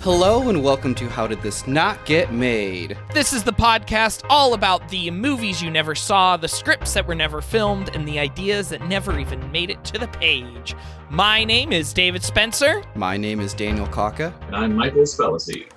Hello and welcome to How Did This Not Get Made? This is the podcast all about the movies you never saw, the scripts that were never filmed, and the ideas that never even made it to the page. My name is David Spencer. My name is Daniel Kaka. And I'm Michael Spellacy.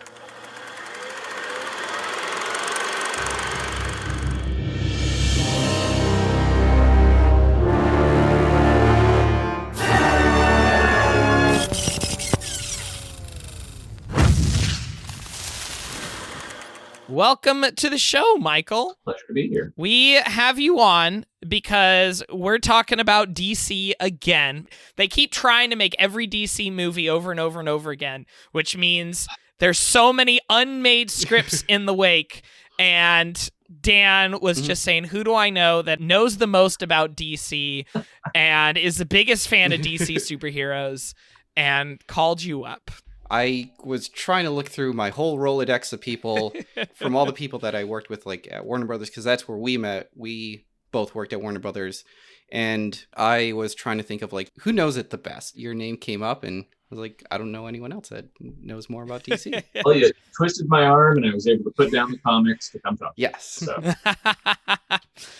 Welcome to the show, Michael. Pleasure to be here. We have you on because we're talking about DC again. They keep trying to make every DC movie over and over and over again, which means there's so many unmade scripts in the wake. And Dan was just saying, who do I know that knows the most about DC and is the biggest fan of DC superheroes, and called you up. I was trying to look through my whole Rolodex of people from all the people that I worked with, like at Warner Brothers, because that's where we met. We both worked at Warner Brothers, and I was trying to think of like, who knows it the best? Your name came up, and I was like, I don't know anyone else that knows more about DC. Well, you twisted my arm, and I was able to put down the comics to come talk. Yes. So.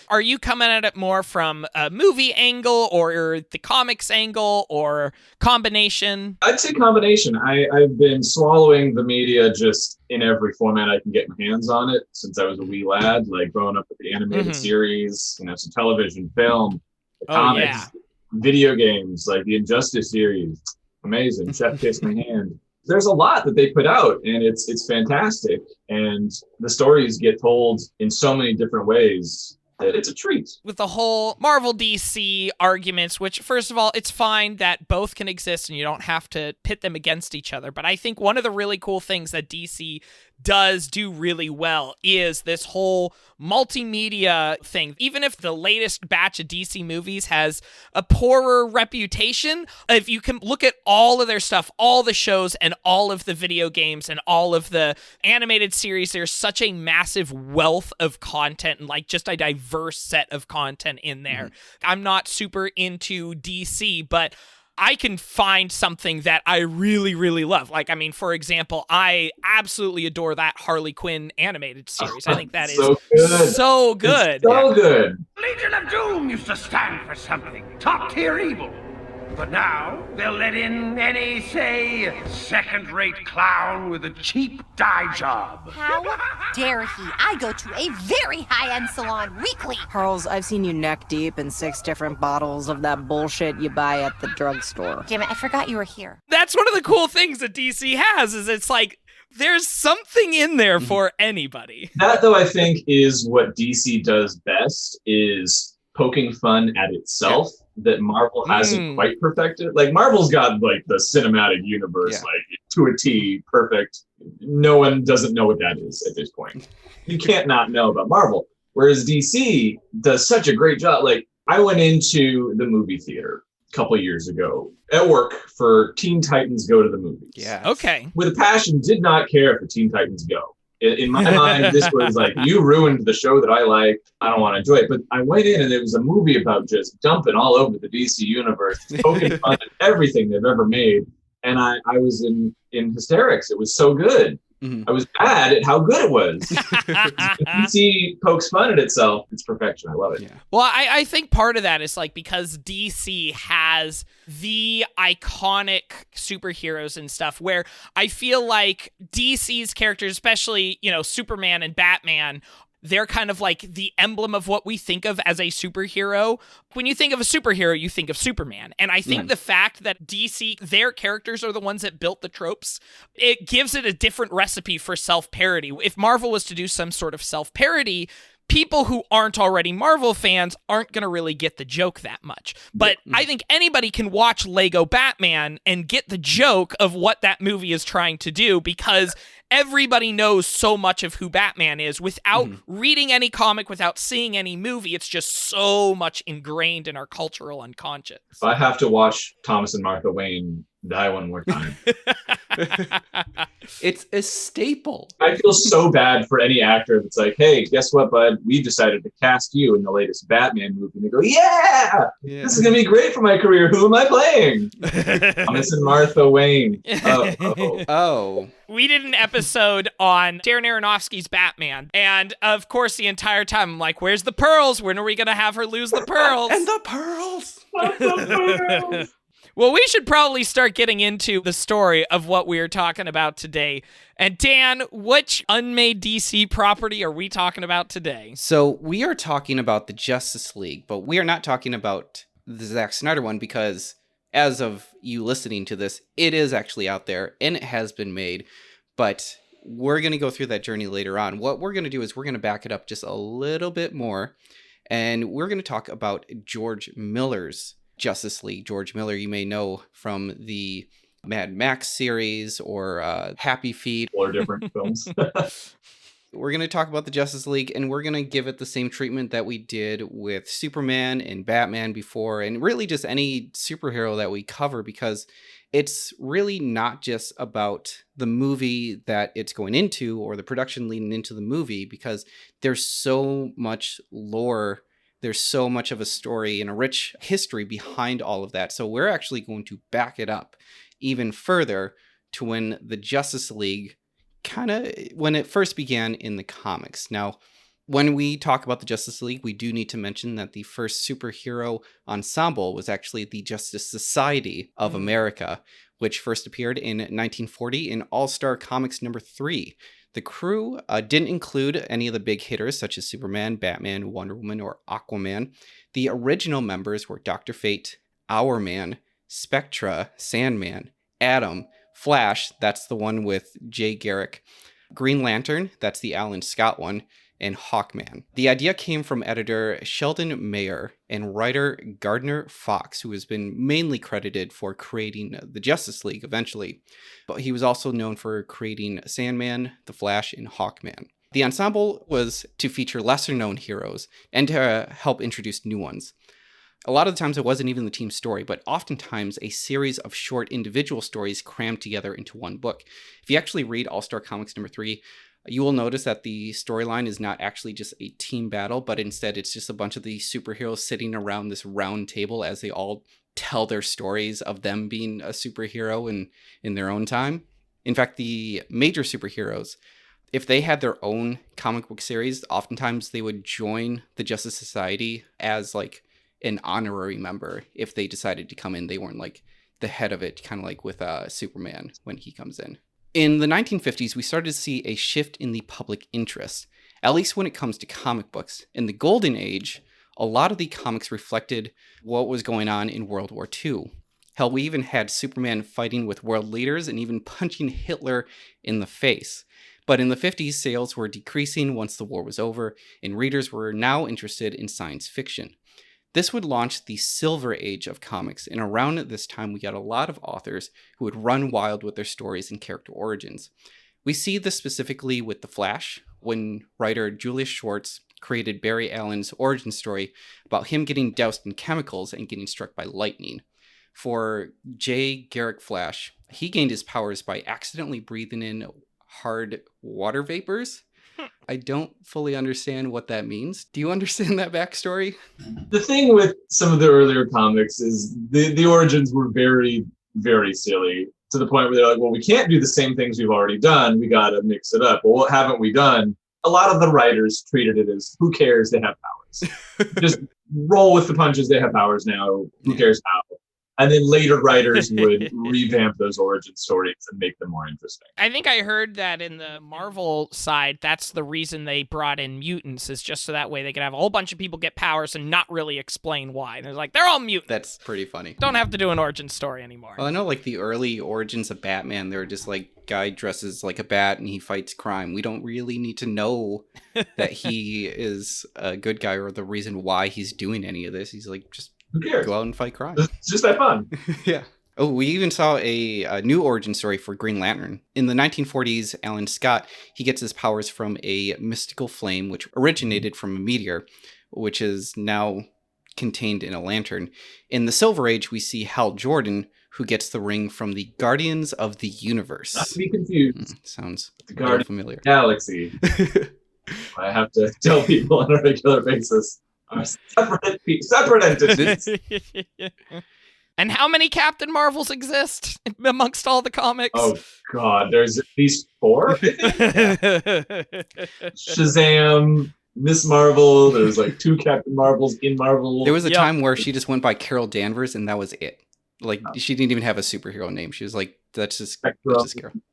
Are you coming at it more from a movie angle or the comics angle or combination? I'd say combination. I've been swallowing the media just in every format I can get my hands on it since I was a wee lad, like growing up with the animated series, some television, film, comics, video games, like the Injustice series. Amazing. Chef Kiss My Hand. There's a lot that they put out, and it's fantastic. And the stories get told in so many different ways that it's a treat. With the whole Marvel DC arguments, which, first of all, it's fine that both can exist and you don't have to pit them against each other. But I think one of the really cool things that DC does do really well is this whole multimedia thing. Even if the latest batch of DC movies has a poorer reputation, if you can look at all of their stuff, all the shows and all of the video games and all of the animated series, there's such a massive wealth of content and like just a diverse set of content in there. I'm not super into DC, but I can find something that I really, really love. Like, I mean, for example, I absolutely adore that Harley Quinn animated series. I think that is so good. So good. Legion of Doom used to stand for something. Top-tier evil. But now, they'll let in any, say, second-rate clown with a cheap dye job. How dare he? I go to a very high-end salon weekly. Charles, I've seen you neck deep in 6 different bottles of that bullshit you buy at the drugstore. Damn it, I forgot you were here. That's one of the cool things that DC has, is it's like, there's something in there for anybody. That, though, I think is what DC does best, is poking fun at itself that Marvel hasn't quite perfected. Like, Marvel's got like the cinematic universe, like to a T, perfect. No one doesn't know what that is at this point. You can't not know about Marvel. Whereas DC does such a great job. Like, I went into the movie theater a couple of years ago at work for Teen Titans Go to the Movies. Yeah. Okay. With a passion, did not care for Teen Titans Go. In my mind, this was like, you ruined the show that I like. I don't want to enjoy it. But I went in and it was a movie about just dumping all over the DC universe, poking fun at everything they've ever made. And I was in hysterics. It was so good. I was mad at how good it was. DC pokes fun at itself. It's perfection. I love it. Yeah. Well, I think part of that is like because DC has the iconic superheroes and stuff where I feel like DC's characters, especially, Superman and Batman, they're kind of like the emblem of what we think of as a superhero. When you think of a superhero, you think of Superman. And I think the fact that DC, their characters are the ones that built the tropes, it gives it a different recipe for self-parody. If Marvel was to do some sort of self-parody, people who aren't already Marvel fans aren't going to really get the joke that much. But I think anybody can watch Lego Batman and get the joke of what that movie is trying to do because everybody knows so much of who Batman is without reading any comic, without seeing any movie. It's just so much ingrained in our cultural unconscious. If I have to watch Thomas and Martha Wayne Die one more time. It's a staple. I feel so bad for any actor that's like, hey, guess what, bud? We decided to cast you in the latest Batman movie. And they go, yeah, this is going to be great for my career. Who am I playing? Thomas and Martha Wayne. Oh. We did an episode on Darren Aronofsky's Batman. And of course, the entire time I'm like, where's the pearls? When are we going to have her lose the pearls? And the pearls. Well, we should probably start getting into the story of what we are talking about today. And Dan, which unmade DC property are we talking about today? So we are talking about the Justice League, but we are not talking about the Zack Snyder one because as of you listening to this, it is actually out there and it has been made. But we're going to go through that journey later on. What we're going to do is we're going to back it up just a little bit more. And we're going to talk about George Miller's Justice League. George Miller, you may know from the Mad Max series or Happy Feet. Or different films. We're going to talk about the Justice League, and we're going to give it the same treatment that we did with Superman and Batman before, and really just any superhero that we cover, because it's really not just about the movie that it's going into or the production leading into the movie, because there's so much lore. There's so much of a story and a rich history behind all of that. So we're actually going to back it up even further to when the Justice League when it first began in the comics. Now, when we talk about the Justice League, we do need to mention that the first superhero ensemble was actually the Justice Society of America, which first appeared in 1940 in All-Star Comics #3. The crew didn't include any of the big hitters such as Superman, Batman, Wonder Woman, or Aquaman. The original members were Dr. Fate, Hourman, Spectra, Sandman, Atom, Flash, that's the one with Jay Garrick, Green Lantern, that's the Alan Scott one, and Hawkman. The idea came from editor Sheldon Mayer and writer Gardner Fox, who has been mainly credited for creating the Justice League eventually, but he was also known for creating Sandman, The Flash, and Hawkman. The ensemble was to feature lesser-known heroes and to help introduce new ones. A lot of the times it wasn't even the team story, but oftentimes a series of short individual stories crammed together into one book. If you actually read All-Star Comics #3, you will notice that the storyline is not actually just a team battle, but instead it's just a bunch of these superheroes sitting around this round table as they all tell their stories of them being a superhero in their own time. In fact, the major superheroes, if they had their own comic book series, oftentimes they would join the Justice Society as like an honorary member. If they decided to come in, they weren't like the head of it, kind of like with Superman when he comes in. In the 1950s, we started to see a shift in the public interest, at least when it comes to comic books. In the Golden Age, a lot of the comics reflected what was going on in World War II. Hell, we even had Superman fighting with world leaders and even punching Hitler in the face. But in the 50s, sales were decreasing once the war was over, and readers were now interested in science fiction. This would launch the Silver Age of comics, and around this time we got a lot of authors who would run wild with their stories and character origins. We see this specifically with The Flash, when writer Julius Schwartz created Barry Allen's origin story about him getting doused in chemicals and getting struck by lightning. For Jay Garrick Flash, he gained his powers by accidentally breathing in hard water vapors. I don't fully understand what that means. Do you understand that backstory? The thing with some of the earlier comics is the origins were very, very silly, to the point where they're like, well, we can't do the same things we've already done. We got to mix it up. Well, what haven't we done? A lot of the writers treated it as, who cares? They have powers. Just roll with the punches. They have powers now. Who cares how? And then later writers would revamp those origin stories and make them more interesting. I think I heard that in the Marvel side, that's the reason they brought in mutants, is just so that way they could have a whole bunch of people get powers and not really explain why. They're like, they're all mutants. That's pretty funny. Don't have to do an origin story anymore. Well, I know like the early origins of Batman, they're just like, guy dresses like a bat and he fights crime. We don't really need to know that he is a good guy or the reason why he's doing any of this. He's like, just who cares? Go out and fight crime. It's just that fun. Yeah. Oh, we even saw a new origin story for Green Lantern. In the 1940s, Alan Scott, he gets his powers from a mystical flame, which originated from a meteor, which is now contained in a lantern. In the Silver Age, we see Hal Jordan, who gets the ring from the Guardians of the Not Universe. to be confused. Sounds The a Guardians little familiar. of the Galaxy. I have to tell people on a regular basis are separate entities. And how many Captain Marvels exist amongst all the comics? Oh God, there's at least 4. I think. Shazam, Miss Marvel. There's like 2 Captain Marvels in Marvel. There was a time where she just went by Carol Danvers, and that was it. Like, she didn't even have a superhero name. She was like, that's just Carol.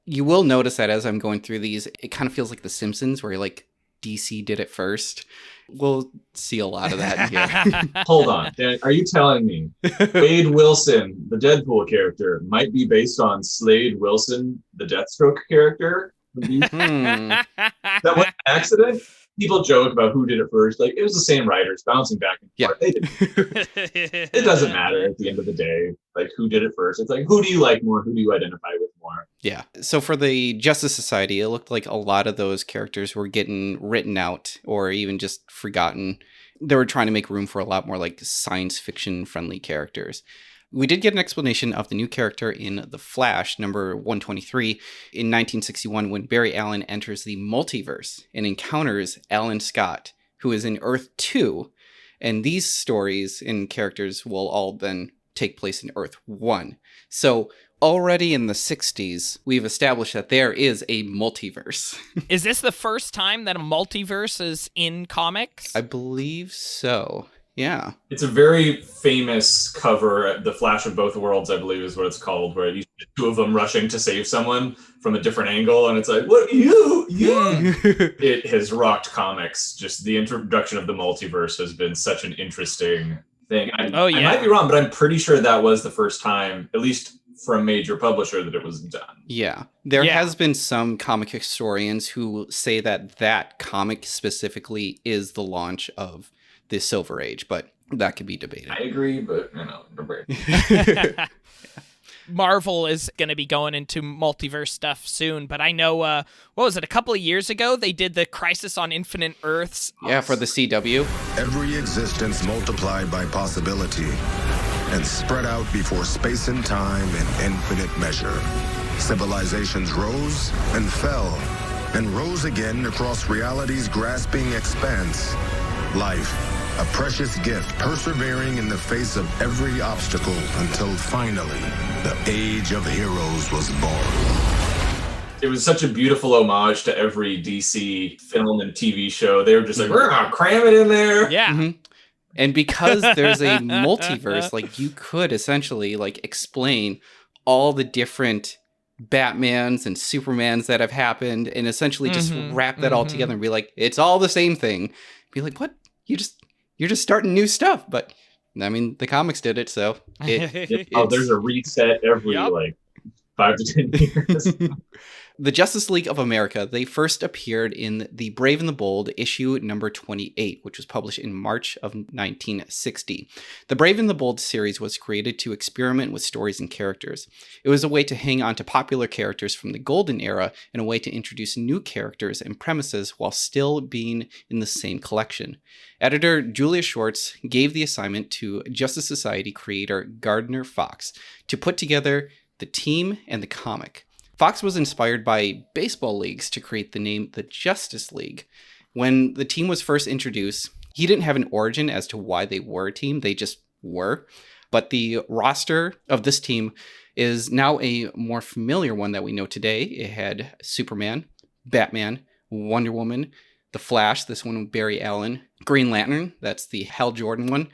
You will notice that as I'm going through these, it kind of feels like The Simpsons, where like DC did it first. We'll see a lot of that here. Hold on, Dan, are you telling me Wade Wilson, the Deadpool character, might be based on Slade Wilson, the Deathstroke character? That was an accident? People joke about who did it first. Like, it was the same writers bouncing back and forth. They didn't. It doesn't matter at the end of the day, like, who did it first. It's like, who do you like more? Who do you identify with more? Yeah. So for the Justice Society, it looked like a lot of those characters were getting written out or even just forgotten. They were trying to make room for a lot more like science fiction friendly characters. We did get an explanation of the new character in The Flash, number 123, in 1961, when Barry Allen enters the multiverse and encounters Alan Scott, who is in Earth 2. And these stories and characters will all then take place in Earth 1. So already in the 60s, we've established that there is a multiverse. Is this the first time that a multiverse is in comics? I believe so. Yeah. It's a very famous cover, The Flash of Both Worlds, I believe is what it's called, where you see 2 of them rushing to save someone from a different angle, and it's like, what, you? It has rocked comics. Just the introduction of the multiverse has been such an interesting thing. I might be wrong, but I'm pretty sure that was the first time, at least for a major publisher, that it was done. Yeah. There has been some comic historians who say that that comic specifically is the launch of the Silver Age, but that could be debated. I agree, but debate. Marvel is going to be going into multiverse stuff soon, but I know, what was it, a couple of years ago, they did the Crisis on Infinite Earths. Yeah, for the CW. Every existence multiplied by possibility and spread out before space and time in infinite measure. Civilizations rose and fell and rose again across reality's grasping expanse. Life, a precious gift, persevering in the face of every obstacle until finally the age of heroes was born. It was such a beautiful homage to every DC film and TV show. They were just like, we're gonna cram it in there. Yeah. Mm-hmm. And because there's a multiverse, like, you could essentially like explain all the different Batmans and Supermans that have happened and essentially just wrap that all together and be like, it's all the same thing. Be like, what? You're just starting new stuff. But I mean, the comics did it, so there's a reset every like 5 to 10 years. The Justice League of America, they first appeared in The Brave and the Bold, issue number 28, which was published in March of 1960. The Brave and the Bold series was created to experiment with stories and characters. It was a way to hang on to popular characters from the Golden Era and a way to introduce new characters and premises while still being in the same collection. Editor Julia Schwartz gave the assignment to Justice Society creator Gardner Fox to put together the team and the comic. Fox was inspired by baseball leagues to create the name the Justice League. When the team was first introduced, he didn't have an origin as to why they were a team, they just were. But the roster of this team is now a more familiar one that we know today. It had Superman, Batman, Wonder Woman, The Flash, this one with Barry Allen, Green Lantern, that's the Hal Jordan one,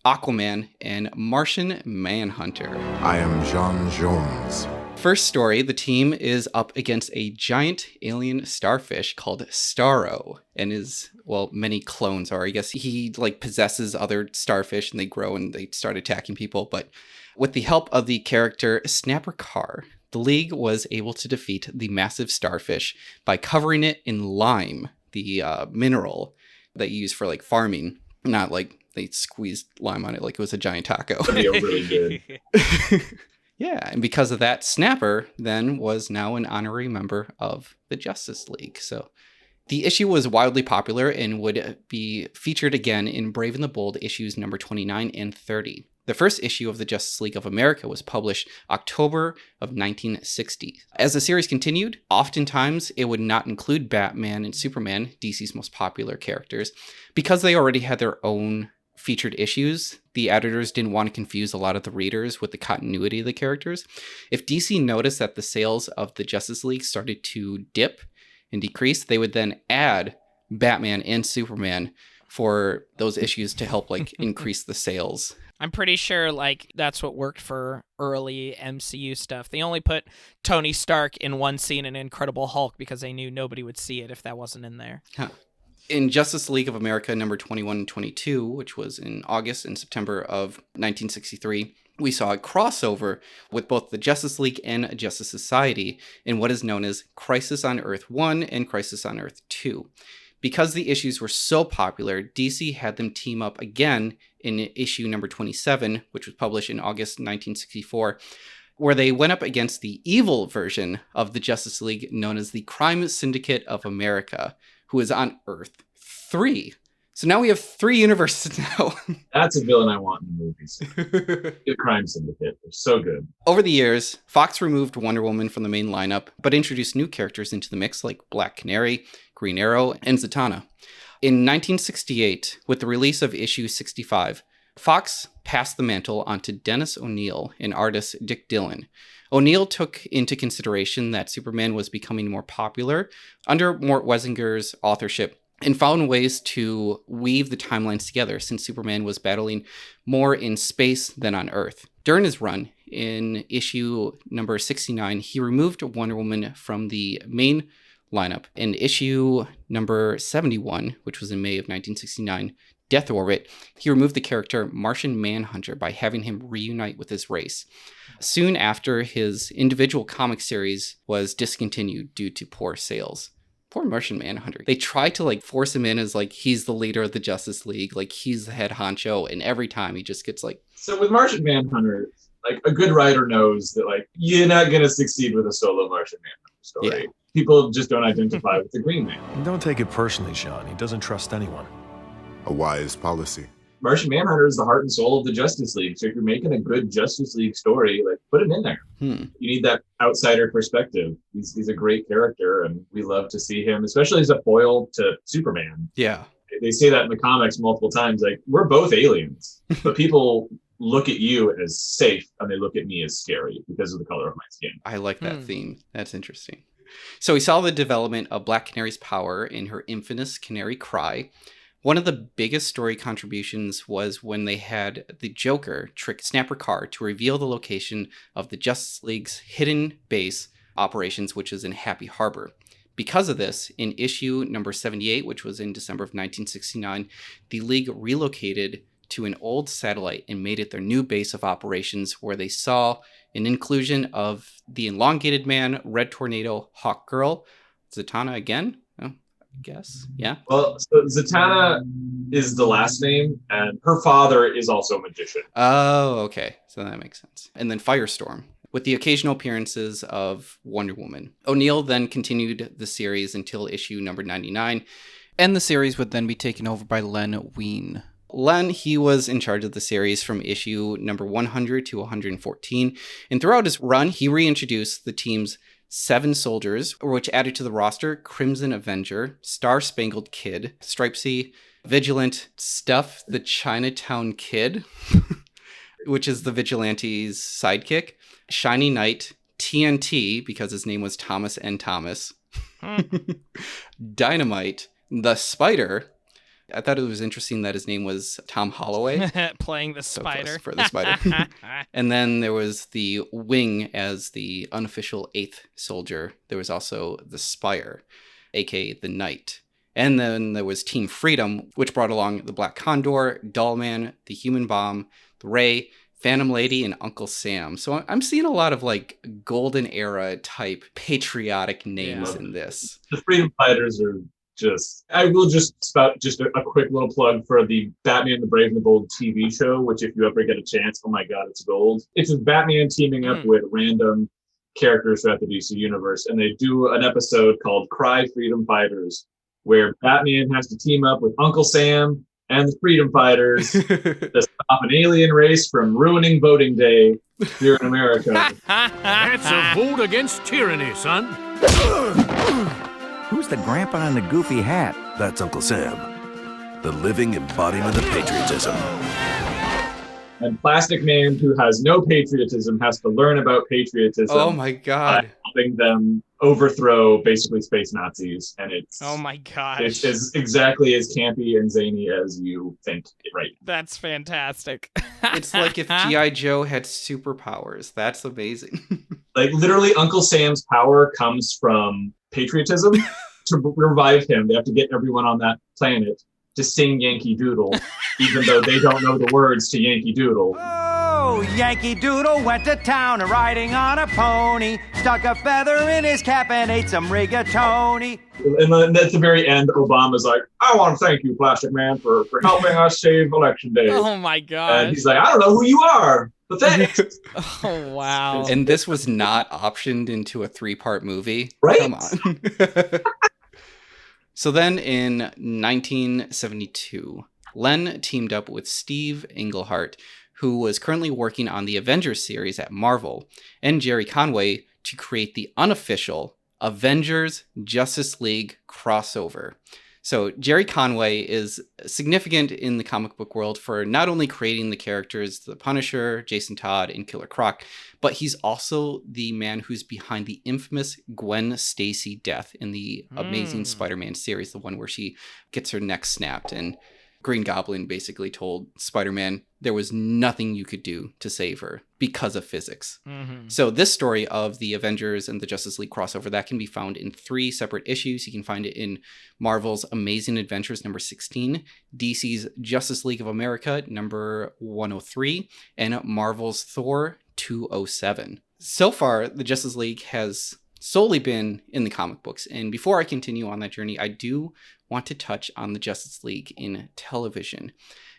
Aquaman, and Martian Manhunter. I am John Jones. First story, the team is up against a giant alien starfish called Starro, and many clones are. I guess he possesses other starfish and they grow and they start attacking people. But with the help of the character Snapper Carr, the League was able to defeat the massive starfish by covering it in lime, the mineral that you use for farming, not they squeezed lime on it like it was a giant taco. That'd be really good. Yeah, and because of that, Snapper then was now an honorary member of the Justice League. So the issue was wildly popular and would be featured again in Brave and the Bold issues number 29 and 30. The first issue of the Justice League of America was published October of 1960. As the series continued, oftentimes it would not include Batman and Superman, DC's most popular characters, because they already had their own featured issues. The editors didn't want to confuse a lot of the readers with the continuity of the characters. If DC noticed that the sales of the Justice League started to dip and decrease, they would then add Batman and Superman for those issues to help like increase the sales. I'm pretty sure like that's what worked for early MCU stuff. They only put Tony Stark in one scene in Incredible Hulk because they knew nobody would see it if that wasn't in there. Huh. In Justice League of America number 21 and 22, which was in August and September of 1963, we saw a crossover with both the Justice League and Justice Society in what is known as Crisis on Earth 1 and Crisis on Earth 2. Because the issues were so popular, DC had them team up again in issue number 27, which was published in August 1964, where they went up against the evil version of the Justice League known as the Crime Syndicate of America, who is on Earth 3. So now we have 3 universes now. That's a villain I want in the movies. The Crime Syndicate. They're so good. Over the years, Fox removed Wonder Woman from the main lineup, but introduced new characters into the mix like Black Canary, Green Arrow, and Zatanna. In 1968, with the release of issue 65, Fox passed the mantle onto Dennis O'Neil and artist Dick Dillon. O'Neil took into consideration that Superman was becoming more popular under Mort Wesinger's authorship and found ways to weave the timelines together since Superman was battling more in space than on Earth. During his run, in issue number 69, he removed Wonder Woman from the main lineup. In issue number 71, which was in May of 1969, Death Orbit, he removed the character Martian Manhunter by having him reunite with his race. Soon after, his individual comic series was discontinued due to poor sales. Poor Martian Manhunter. They tried to like force him in as like he's the leader of the Justice League, like he's the head honcho, and every time he just gets like... So with Martian Manhunter, like a good writer knows that like you're not going to succeed with a solo Martian Manhunter story. Yeah. People just don't identify with the Green Man. And don't take it personally, Sean. He doesn't trust anyone. A wise policy. Martian Manhunter is the heart and soul of the Justice League. So if you're making a good Justice League story, like put him in there. You need that outsider perspective. He's a great character, and we love to see him, especially as a foil to Superman. Yeah. They say that in the comics multiple times. Like, we're both aliens, but people look at you as safe, and they look at me as scary because of the color of my skin. I like that theme. That's interesting. So we saw the development of Black Canary's power in her infamous Canary Cry. One of the biggest story contributions was when they had the Joker trick Snapper Carr to reveal the location of the Justice League's hidden base operations, which is in Happy Harbor. Because of this, in issue number 78, which was in December of 1969, the League relocated to an old satellite and made it their new base of operations, where they saw an inclusion of the Elongated Man, Red Tornado, Hawk Girl, Zatanna again. I guess. Yeah. Well, so Zatanna is the last name, and her father is also a magician. Oh, okay. So that makes sense. And then Firestorm, with the occasional appearances of Wonder Woman. O'Neil then continued the series until issue number 99, and the series would then be taken over by Len Wein. Len, he was in charge of the series from issue number 100 to 114, and throughout his run, he reintroduced the team's 7 soldiers, which added to the roster Crimson Avenger, Star Spangled Kid, Stripesy, Vigilant, Stuff the Chinatown Kid, which is the Vigilante's sidekick, Shiny Knight, TNT, because his name was Thomas N. Thomas, Dynamite, the Spider. I thought it was interesting that his name was Tom Holloway. Playing the Spider. For the Spider. And then there was the Wing as the unofficial 8th soldier. There was also the Spire, aka the Knight. And then there was Team Freedom, which brought along the Black Condor, Dollman, the Human Bomb, the Ray, Phantom Lady, and Uncle Sam. So I'm seeing a lot of like golden era type patriotic names in this. The Freedom Fighters are I will just spout just a quick little plug for the Batman the Brave and the Bold TV show, which if you ever get a chance, oh my God, it's gold. It's just Batman teaming up with random characters throughout the DC universe, and they do an episode called Cry Freedom Fighters, where Batman has to team up with Uncle Sam and the freedom fighters to stop an alien race from ruining voting day here in America. That's a vote against tyranny, son. Who's the grandpa in the goofy hat? That's Uncle Sam, the living embodiment of patriotism. And Plastic Man, who has no patriotism, has to learn about patriotism. Oh my god. Helping them overthrow basically space Nazis. And it's oh my gosh. It's exactly as campy and zany as you think, right? That's fantastic. It's like if G.I. Joe had superpowers. That's amazing. Like literally Uncle Sam's power comes from patriotism. To revive him, they have to get everyone on that planet to sing Yankee Doodle, even though they don't know the words to Yankee Doodle. Oh, Yankee Doodle went to town riding on a pony, stuck a feather in his cap and ate some rigatoni. And then at the very end, Obama's like, I want to thank you, Plastic Man, for helping us save Election Day. Oh my god. And he's like, I don't know who you are, but thanks. Oh wow. And this was not optioned into a 3-part movie. Right? Come on. So then in 1972, Len teamed up with Steve Englehart, who was currently working on the Avengers series at Marvel, and Jerry Conway to create the unofficial Avengers Justice League crossover. So Jerry Conway is significant in the comic book world for not only creating the characters The Punisher, Jason Todd, and Killer Croc, but he's also the man who's behind the infamous Gwen Stacy death in the Amazing Spider-Man series, the one where she gets her neck snapped and Green Goblin basically told Spider-Man there was nothing you could do to save her because of physics. Mm-hmm. So this story of the Avengers and the Justice League crossover, that can be found in 3 separate issues. You can find it in Marvel's Amazing Adventures number 16, DC's Justice League of America number 103, and Marvel's Thor 207. So far, the Justice League has solely been in the comic books. And before I continue on that journey, I do want to touch on the Justice League in television.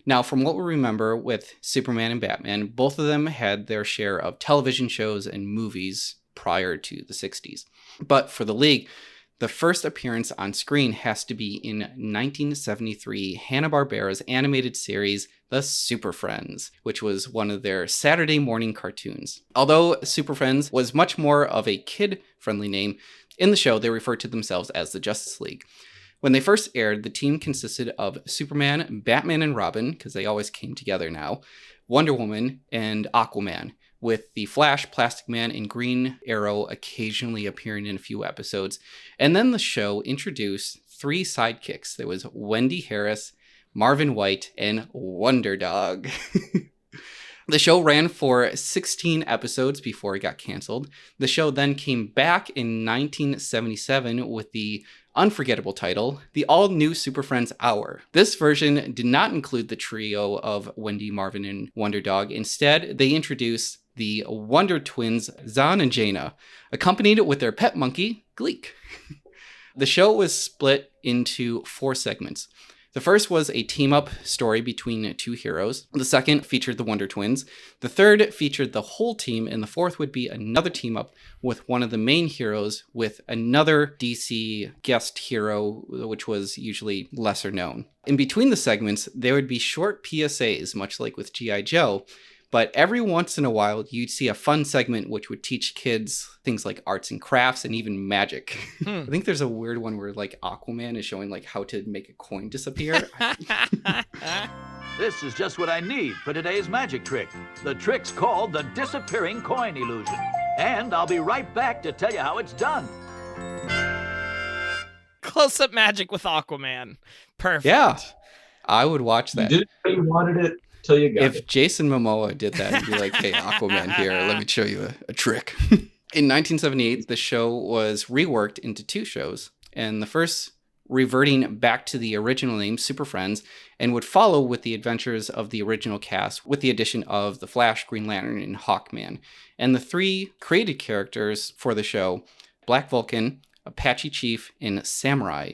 Now, from what we remember with Superman and Batman, both of them had their share of television shows and movies prior to the 60s. But for the League, the first appearance on screen has to be in 1973 Hanna-Barbera's animated series, The Super Friends, which was one of their Saturday morning cartoons. Although Super Friends was much more of a kid-friendly name, in the show they referred to themselves as the Justice League. When they first aired, the team consisted of Superman, Batman and Robin, because they always came together now, Wonder Woman, and Aquaman, with the Flash, Plastic Man, and Green Arrow occasionally appearing in a few episodes. And then the show introduced 3 sidekicks. There was Wendy Harris, Marvin White, and Wonder Dog. The show ran for 16 episodes before it got canceled. The show then came back in 1977 with the unforgettable title, The All-New Super Friends Hour. This version did not include the trio of Wendy, Marvin, and Wonder Dog. Instead, they introduced the Wonder Twins, Zahn and Jaina, accompanied with their pet monkey, Gleek. The show was split into 4 segments. The first was a team-up story between 2 heroes. The second featured the Wonder Twins. The third featured the whole team, and the fourth would be another team-up with one of the main heroes with another DC guest hero, which was usually lesser known. In between the segments, there would be short PSAs, much like with G.I. Joe, but every once in a while, you'd see a fun segment which would teach kids things like arts and crafts and even magic. I think there's a weird one where like Aquaman is showing like how to make a coin disappear. This is just what I need for today's magic trick. The trick's called the disappearing coin illusion. And I'll be right back to tell you how it's done. Close-up magic with Aquaman. Perfect. Yeah, I would watch that. You did what you wanted it. Till you got if it. Jason Momoa did that, he'd be like, hey, Aquaman, here, let me show you a trick. In 1978, the show was reworked into 2 shows, and the first reverting back to the original name, Super Friends, and would follow with the adventures of the original cast with the addition of the Flash, Green Lantern, and Hawkman. And the 3 created characters for the show, Black Vulcan, Apache Chief, and Samurai.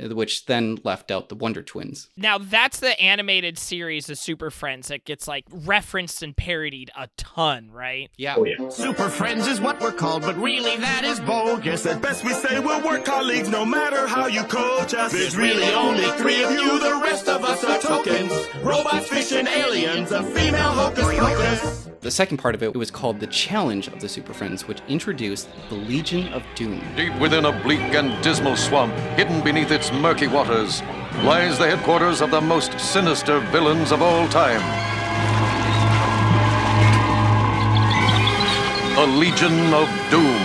which then left out the Wonder Twins. Now, that's the animated series of Super Friends that gets, like, referenced and parodied a ton, right? Yeah. Oh, yeah. Super Friends is what we're called, but really that is bogus. At best we say we're work colleagues, no matter how you coach us. There's really only 3 of you, the rest of us are tokens. Robots, fish, and aliens, a female hocus pocus. The second part of it was called The Challenge of the Super Friends, which introduced the Legion of Doom. Deep within a bleak and dismal swamp, hidden beneath its murky waters, lies the headquarters of the most sinister villains of all time. A Legion of Doom.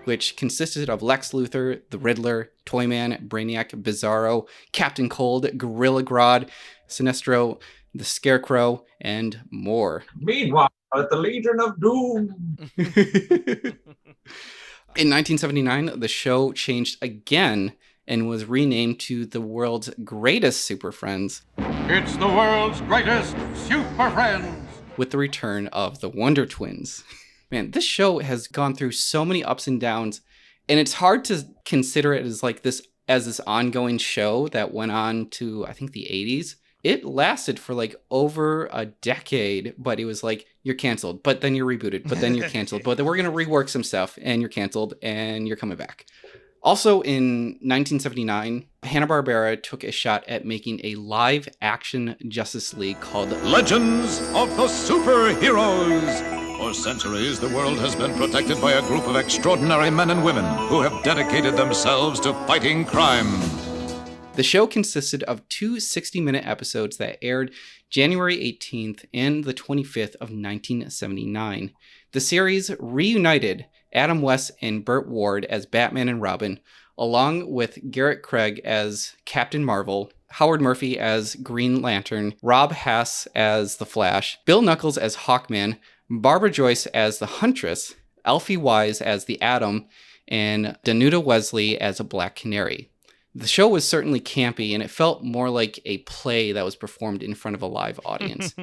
Which consisted of Lex Luthor, the Riddler, Toyman, Brainiac, Bizarro, Captain Cold, Gorilla Grodd, Sinestro, the Scarecrow, and more. Meanwhile, at the Legion of Doom. In 1979, the show changed again and was renamed to the world's greatest Super Friends. It's the world's greatest Super Friends. With the return of the Wonder Twins. Man, this show has gone through so many ups and downs, and it's hard to consider it as like this ongoing show that went on to, I think, the 80s. It lasted for like over a decade, but it was like, you're canceled, but then you're rebooted, but then you're canceled, but then we're going to rework some stuff, and you're canceled, and you're coming back. Also in 1979, Hanna-Barbera took a shot at making a live-action Justice League called Legends of the Superheroes. For centuries, the world has been protected by a group of extraordinary men and women who have dedicated themselves to fighting crime. The show consisted of 2 60-minute episodes that aired January 18th and the 25th of 1979. The series reunited Adam West and Burt Ward as Batman and Robin, along with Garrett Craig as Captain Marvel, Howard Murphy as Green Lantern, Rob Hass as The Flash, Bill Knuckles as Hawkman, Barbara Joyce as the Huntress, Alfie Wise as the Atom, and Danuta Wesley as a Black Canary. The show was certainly campy, and it felt more like a play that was performed in front of a live audience.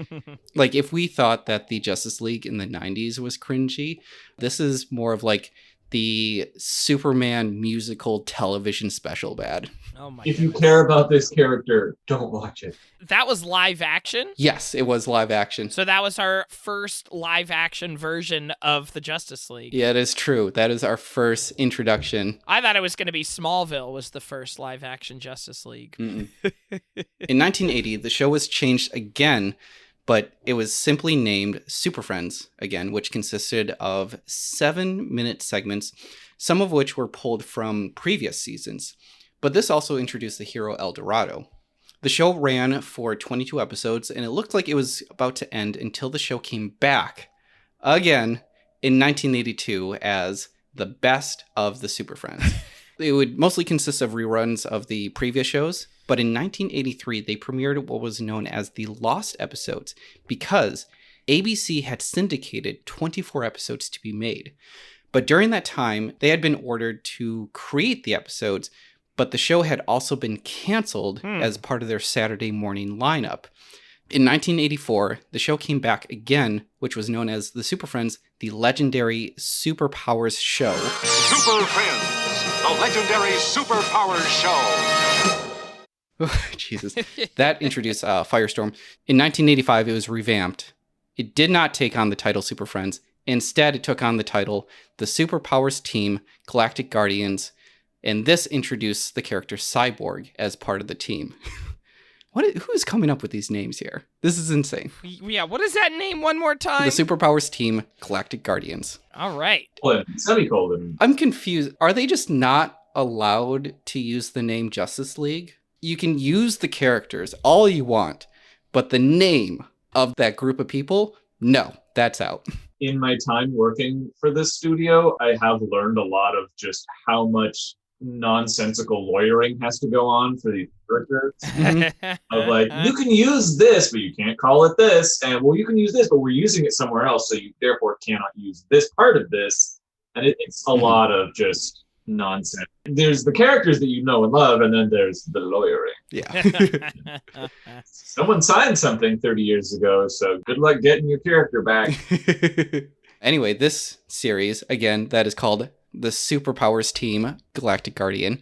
Like, if we thought that the Justice League in the 90s was cringy, this is more of like the Superman musical television special bad. Oh my If you care about this character, don't watch it. That was live action? Yes, it was live action. So that was our first live action version of the Justice League. Yeah, it is true. That is our first introduction. I thought it was going to be Smallville was the first live action Justice League. In 1980, the show was changed again, but it was simply named Super Friends again, which consisted of 7-minute segments, some of which were pulled from previous seasons. But this also introduced the hero El Dorado. The show ran for 22 episodes, and it looked like it was about to end until the show came back again in 1982 as the best of the Super Friends. It would mostly consist of reruns of the previous shows, but in 1983, they premiered what was known as the Lost episodes because ABC had syndicated 24 episodes to be made. But during that time, they had been ordered to create the episodes, but the show had also been canceled as part of their Saturday morning lineup. In 1984, the show came back again, which was known as the Super Friends, the legendary Superpowers Show. Super Friends, the legendary Superpowers Show. Jesus. That introduced Firestorm. In 1985, it was revamped. It did not take on the title Super Friends. Instead, it took on the title The Superpowers Team, Galactic Guardians, and this introduced the character Cyborg as part of the team. Who is coming up with these names here? This is insane. Yeah, what is that name one more time? The Superpowers Team, Galactic Guardians. All right. Semicolon. I'm confused. Are they just not allowed to use the name Justice League? You can use the characters all you want, but the name of that group of people, no, that's out. In my time working for this studio, I have learned a lot of just how much nonsensical lawyering has to go on for these characters. Of like, you can use this, but you can't call it this. And well, you can use this, but we're using it somewhere else. So you therefore cannot use this part of this. And it's a lot of just nonsense. There's the characters that you know and love, and then there's the lawyering. Yeah. Someone signed something 30 years ago, so good luck getting your character back. Anyway, this series, again, that is called The Superpowers Team, Galactic Guardian,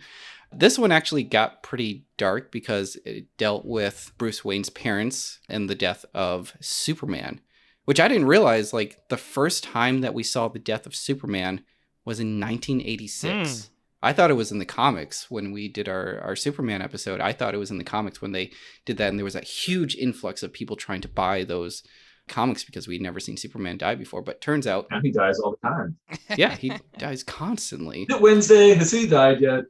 This one actually got pretty dark because it dealt with Bruce Wayne's parents and the death of Superman, which I didn't realize, like, the first time that we saw the death of Superman was in 1986. I thought it was in the comics when we did our Superman episode. I thought it was in the comics when they did that, and there was a huge influx of people trying to buy those comics because we'd never seen Superman die before. But turns out... And he dies all the time. Yeah, he dies constantly. Wednesday, has he died yet?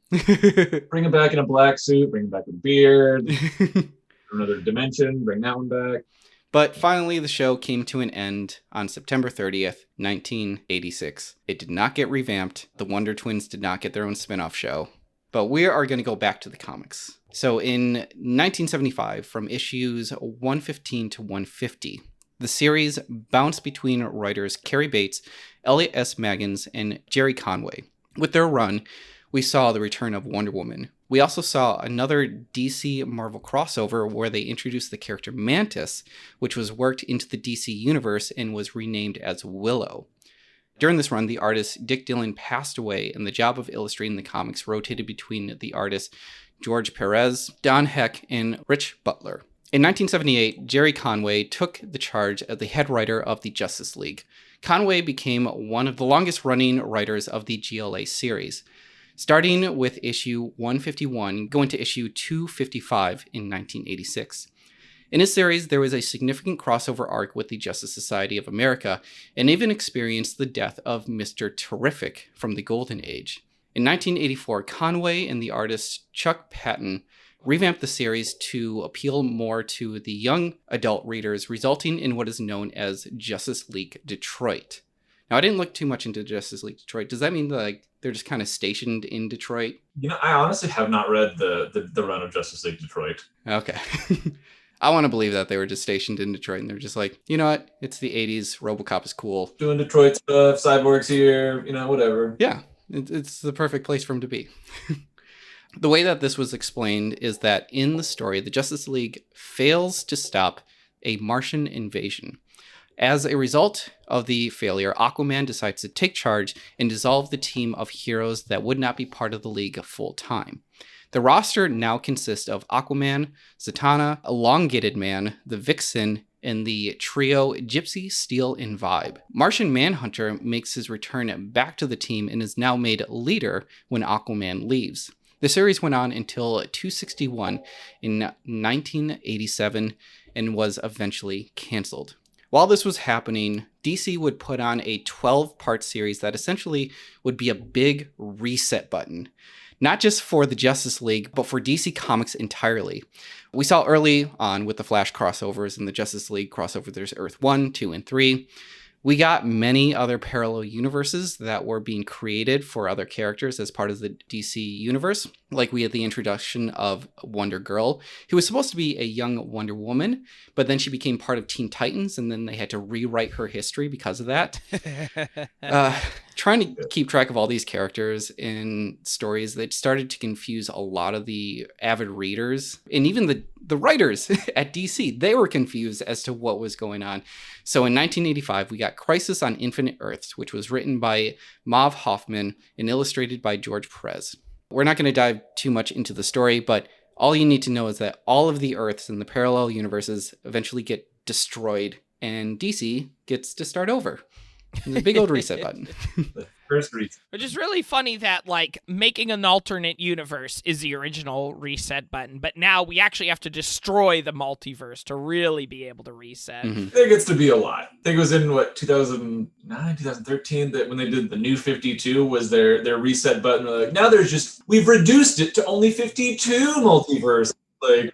Bring him back in a black suit, bring him back with a beard. Another dimension, bring that one back. But finally, the show came to an end on September 30th, 1986. It did not get revamped. The Wonder Twins did not get their own spin-off show. But we are going to go back to the comics. So in 1975, from issues 115 to 150, the series bounced between writers Cary Bates, Elliot S. Maggins, and Jerry Conway. With their run, we saw the return of Wonder Woman. We also saw another DC Marvel crossover where they introduced the character Mantis, which was worked into the DC universe and was renamed as Willow. During this run, the artist Dick Dillon passed away, and the job of illustrating the comics rotated between the artists George Perez, Don Heck, and Rich Butler. In 1978, Jerry Conway took the charge as the head writer of the Justice League. Conway became one of the longest-running writers of the GLA series, starting with issue 151, going to issue 255 in 1986. In his series, there was a significant crossover arc with the Justice Society of America, and even experienced the death of Mr. Terrific from the Golden Age. In 1984, Conway and the artist Chuck Patton revamped the series to appeal more to the young adult readers, resulting in what is known as Justice League Detroit. Now, I didn't look too much into Justice League Detroit. Does that mean that, like, they're just kind of stationed in Detroit? You know, I honestly have not read the run of Justice League Detroit. Okay. I want to believe that they were just stationed in Detroit and they're just like, you know what? It's the 80s. RoboCop is cool. Doing Detroit stuff, Cyborg's here, you know, whatever. Yeah, it's the perfect place for him to be. The way that this was explained is that in the story, the Justice League fails to stop a Martian invasion. As a result of the failure, Aquaman decides to take charge and dissolve the team of heroes that would not be part of the League full time. The roster now consists of Aquaman, Zatanna, Elongated Man, the Vixen, and the trio Gypsy, Steel, and Vibe. Martian Manhunter makes his return back to the team and is now made leader when Aquaman leaves. The series went on until 261 in 1987 and was eventually canceled. While this was happening, DC would put on a 12-part series that essentially would be a big reset button. Not just for the Justice League, but for DC Comics entirely. We saw early on with the Flash crossovers and the Justice League crossover, there's Earth 1, 2, and 3. We got many other parallel universes that were being created for other characters as part of the DC universe. Like we had the introduction of Wonder Girl, who was supposed to be a young Wonder Woman, but then she became part of Teen Titans, and then they had to rewrite her history because of that. Trying to keep track of all these characters in stories that started to confuse a lot of the avid readers, and even the writers at DC. They were confused as to what was going on. So in 1985, we got Crisis on Infinite Earths, which was written by Mav Hoffman and illustrated by George Perez. We're not going to dive too much into the story, but all you need to know is that all of the Earths in the parallel universes eventually get destroyed, and DC gets to start over. There's a big old reset button. First reset. Which is really funny that, like, making an alternate universe is the original reset button, but now we actually have to destroy the multiverse to really be able to reset. I think it's to be a lot. I think it was in, 2009, 2013, that when they did the New 52 was their reset button. Like, now we've reduced it to only 52 multiverse, like,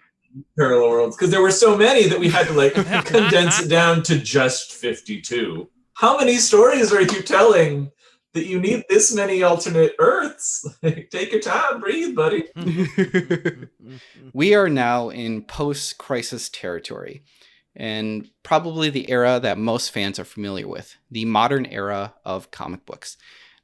parallel worlds, because there were so many that we had to, like, condense it down to just 52. How many stories are you telling that you need this many alternate Earths? Like, take your time, breathe, buddy. We are now in post-crisis territory, and probably the era that most fans are familiar with, the modern era of comic books.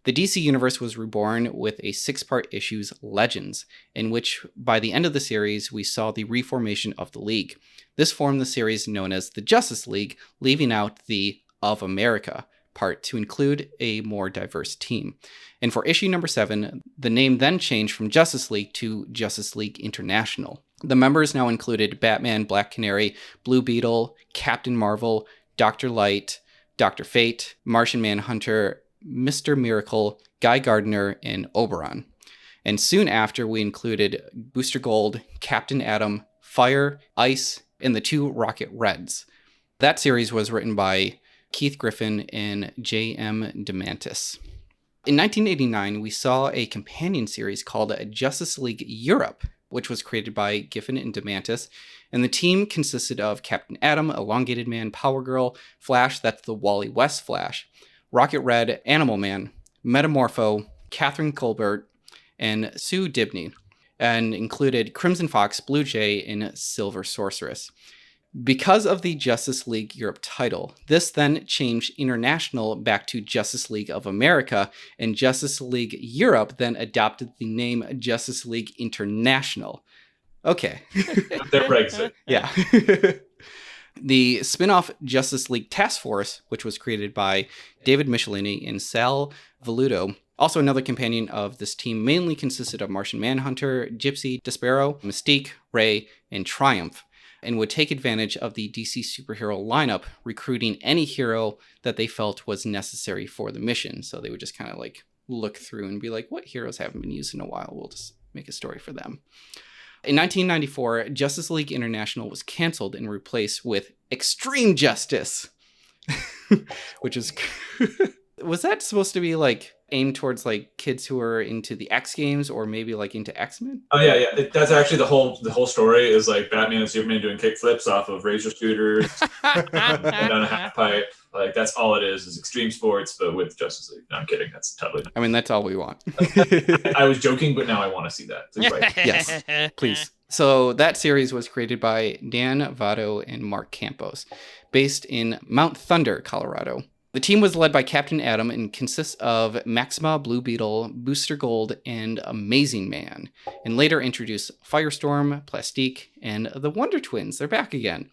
The DC Universe was reborn with a 6-part issues Legends, in which by the end of the series, we saw the reformation of the League. This formed the series known as the Justice League, leaving out the of America. part to include a more diverse team. And for issue number 7, the name then changed from Justice League to Justice League International. The members now included Batman, Black Canary, Blue Beetle, Captain Marvel, Dr. Light, Dr. Fate, Martian Manhunter, Mr. Miracle, Guy Gardner, and Oberon. And soon after, we included Booster Gold, Captain Atom, Fire, Ice, and the 2 Rocket Reds. That series was written by Keith Giffen and J.M. DeMantis. In 1989, we saw a companion series called Justice League Europe, which was created by Giffen and DeMantis, and the team consisted of Captain Atom, Elongated Man, Power Girl, Flash, that's the Wally West Flash, Rocket Red, Animal Man, Metamorpho, Catherine Colbert, and Sue Dibney, and included Crimson Fox, Blue Jay, and Silver Sorceress. Because of the Justice League Europe title, this then changed International back to Justice League of America, and Justice League Europe then adopted the name Justice League International. Okay. Their Brexit. Yeah. The spin-off Justice League Task Force, which was created by David Michelini and Sal Velluto, also another companion of this team, mainly consisted of Martian Manhunter, Gypsy, Despero, Mystique, Ray, and Triumph, and would take advantage of the DC superhero lineup, recruiting any hero that they felt was necessary for the mission. So they would just kind of like look through and be like, what heroes haven't been used in a while? We'll just make a story for them. In 1994, Justice League International was canceled and replaced with Extreme Justice, which is... Was that supposed to be like aimed towards like kids who are into the X games or maybe like into X-Men? Oh yeah. That's actually the whole story is like Batman and Superman doing kickflips off of razor scooters and on a half pipe. Like that's all it is extreme sports, but with Justice League. No, I'm kidding. That's totally. I mean, that's all we want. I was joking, but now I want to see that. Please write. Yes, please. So that series was created by Dan Votto and Mark Campos, based in Mount Thunder, Colorado. The team was led by Captain Atom and consists of Maxima, Blue Beetle, Booster Gold, and Amazing Man, and later introduced Firestorm, Plastique, and the Wonder Twins. They're back again.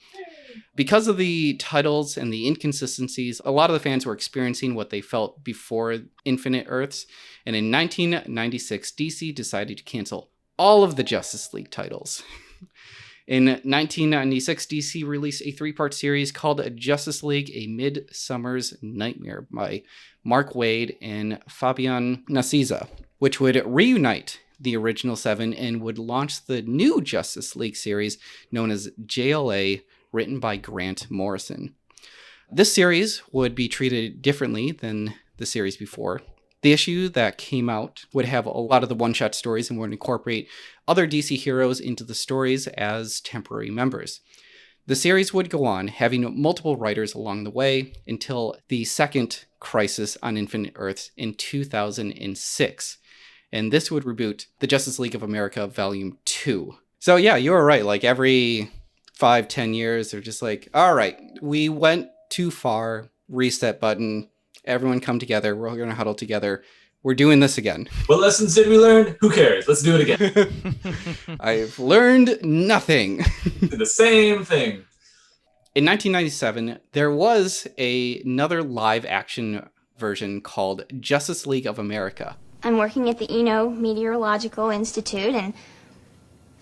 Because of the titles and the inconsistencies, a lot of the fans were experiencing what they felt before Infinite Earths, and in 1996, DC decided to cancel all of the Justice League titles. In 1996, DC released a 3-part series called Justice League, A Midsummer's Nightmare by Mark Waid and Fabian Nicieza, which would reunite the original 7 and would launch the new Justice League series known as JLA, written by Grant Morrison. This series would be treated differently than the series before. The issue that came out would have a lot of the one-shot stories and would incorporate other DC heroes into the stories as temporary members. The series would go on, having multiple writers along the way until the second Crisis on Infinite Earths in 2006. And this would reboot the Justice League of America Volume 2. So yeah, you were right. Like every 5-10 years, they're just like, all right, we went too far, reset button. Everyone come together. We're all going to huddle together. We're doing this again. What lessons did we learn? Who cares? Let's do it again. I've learned nothing. The same thing. In 1997, there was another live action version called Justice League of America. I'm working at the Meteorological Institute and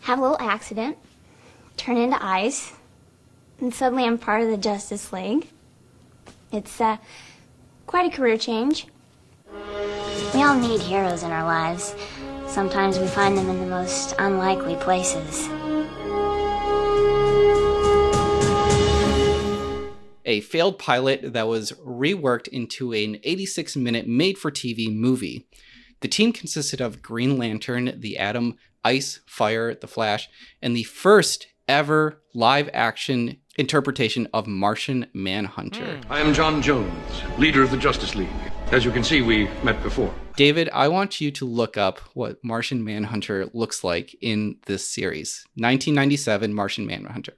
have a little accident, turn into ice, and suddenly I'm part of the Justice League. It's quite a career change. We all need heroes in our lives. Sometimes we find them in the most unlikely places. A failed pilot that was reworked into an 86-minute made-for-TV movie. The team consisted of Green Lantern, the Atom, Ice, Fire, the Flash, and the first ever live-action interpretation of Martian Manhunter. I am John Jones, leader of the Justice League. As you can see, we met before. David, I want you to look up what Martian Manhunter looks like in this series. 1997 Martian Manhunter.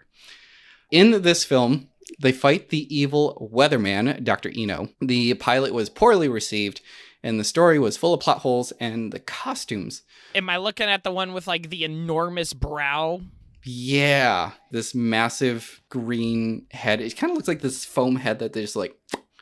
In this film, they fight the evil weatherman, Dr. Eno. The pilot was poorly received, and the story was full of plot holes, and the costumes. Am I looking at the one with like the enormous brow? Yeah, this massive green head. It kind of looks like this foam head that they just like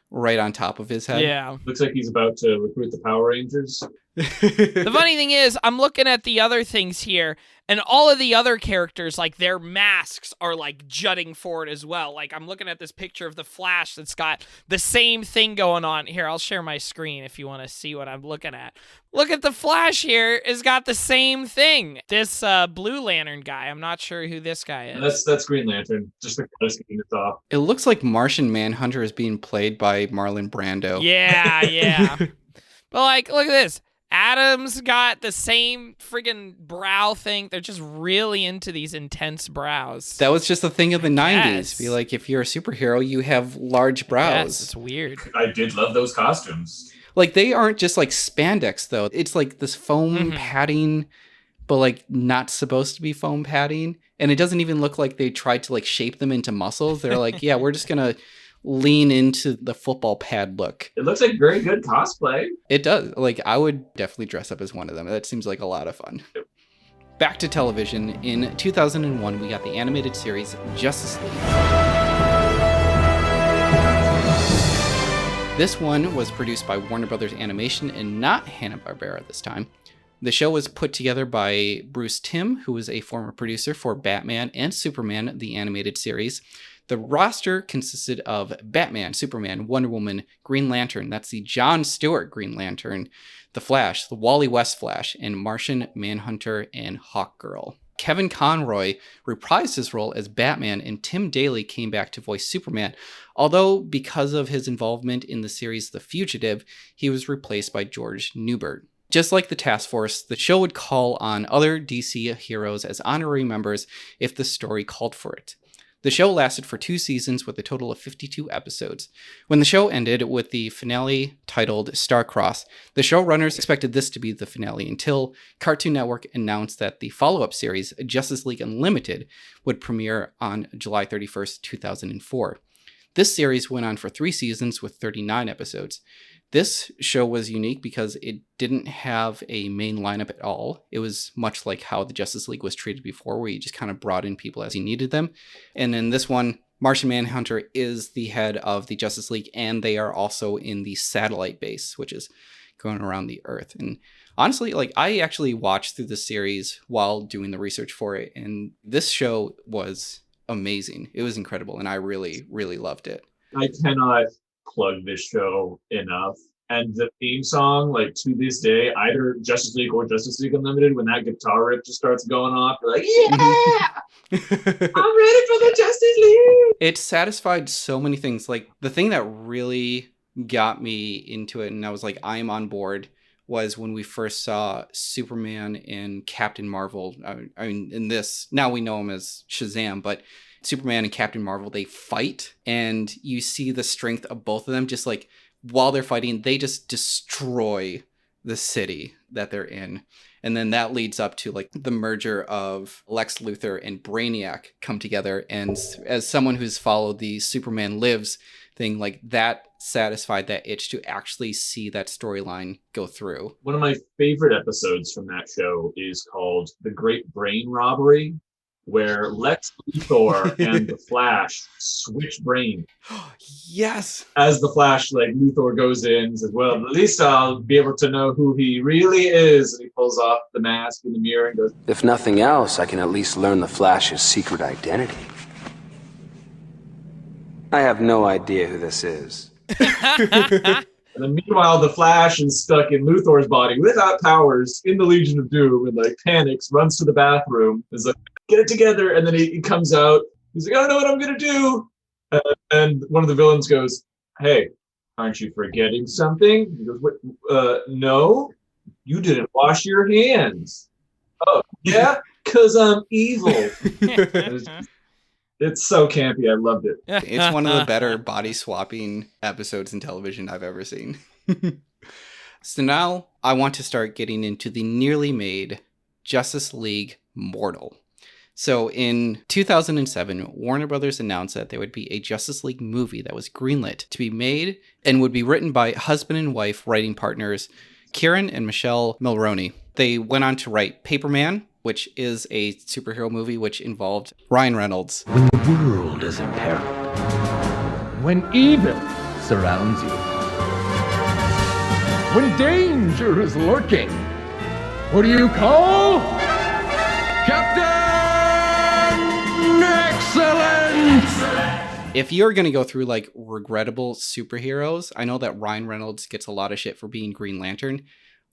right on top of his head. Yeah. Looks like he's about to recruit the Power Rangers. The funny thing is, I'm looking at the other things here, and all of the other characters, like, their masks are, like, jutting forward as well. Like, I'm looking at this picture of the Flash that's got the same thing going on. Here, I'll share my screen if you want to see what I'm looking at. Look at the Flash here, has got the same thing. This Blue Lantern guy, I'm not sure who this guy is. That's Green Lantern, just the color scheme is off. It looks like Martian Manhunter is being played by Marlon Brando. Yeah. But, like, look at this. Adam's got the same friggin' brow thing. They're just really into these intense brows. That was just a thing of the 90s. Yes. Be like, if you're a superhero, you have large brows. Yes, it's weird. I did love those costumes. Like, they aren't just like spandex, though. It's like this foam padding, but like not supposed to be foam padding. And it doesn't even look like they tried to like shape them into muscles. They're like, yeah, we're just going to lean into the football pad look. It looks like very good cosplay. It does. Like, I would definitely dress up as one of them. That seems like a lot of fun. Back to television. In 2001, we got the animated series Justice League. This one was produced by Warner Brothers Animation and not Hanna-Barbera this time. The show was put together by Bruce Timm, who was a former producer for Batman and Superman, the animated series. The roster consisted of Batman, Superman, Wonder Woman, Green Lantern, that's the John Stewart Green Lantern, the Flash, the Wally West Flash, and Martian Manhunter and Hawkgirl. Kevin Conroy reprised his role as Batman, and Tim Daly came back to voice Superman, although because of his involvement in the series The Fugitive, he was replaced by George Newbert. Just like the Task Force, the show would call on other DC heroes as honorary members if the story called for it. The show lasted for 2 seasons with a total of 52 episodes. When the show ended with the finale titled Starcross, the showrunners expected this to be the finale until Cartoon Network announced that the follow-up series, Justice League Unlimited, would premiere on July 31st, 2004. This series went on for 3 seasons with 39 episodes. This show was unique because it didn't have a main lineup at all. It was much like how the Justice League was treated before, where you just kind of brought in people as you needed them. And in this one, Martian Manhunter is the head of the Justice League, and they are also in the satellite base, which is going around the Earth. And honestly, like, I actually watched through the series while doing the research for it, and this show was amazing. It was incredible, and I really, really loved it. I cannot plug this show enough. And the theme song, like, to this day, either Justice League or Justice League Unlimited, when that guitar riff just starts going off, you're like, yeah, I'm ready for the Justice League. It satisfied so many things. Like, the thing that really got me into it, and I was like, I'm on board, was when we first saw Superman and Captain Marvel. I mean, in this, now we know him as Shazam, but Superman and Captain Marvel, they fight, and you see the strength of both of them. Just like, while they're fighting, they just destroy the city that they're in. And then that leads up to like the merger of Lex Luthor and Brainiac come together. And as someone who's followed the Superman Lives thing, like, that satisfied that itch to actually see that storyline go through. One of my favorite episodes from that show is called The Great Brain Robbery, where Lex Luthor and the Flash switch brains. Yes. As the Flash, like, Luthor goes in and says, well, at least I'll be able to know who he really is. And he pulls off the mask in the mirror and goes, if nothing else, I can at least learn the Flash's secret identity. I have no idea who this is. And then meanwhile, the Flash is stuck in Luthor's body without powers in the Legion of Doom and, like, panics, runs to the bathroom, is like, get it together. And then he comes out. He's like, I don't know what I'm going to do. And one of the villains goes, hey, aren't you forgetting something? He goes, no, you didn't wash your hands. Oh, yeah? Because I'm evil. It's so campy. I loved it. It's one of the better body swapping episodes in television I've ever seen. So now I want to start getting into the nearly made Justice League Mortal. So in 2007, Warner Brothers announced that there would be a Justice League movie that was greenlit to be made and would be written by husband and wife writing partners Kieran and Michelle Mulroney. They went on to write Paperman, which is a superhero movie which involved Ryan Reynolds. When the world is in peril, when evil surrounds you. When danger is lurking, what do you call? Captain Excellent! If you're going to go through like regrettable superheroes, I know that Ryan Reynolds gets a lot of shit for being Green Lantern.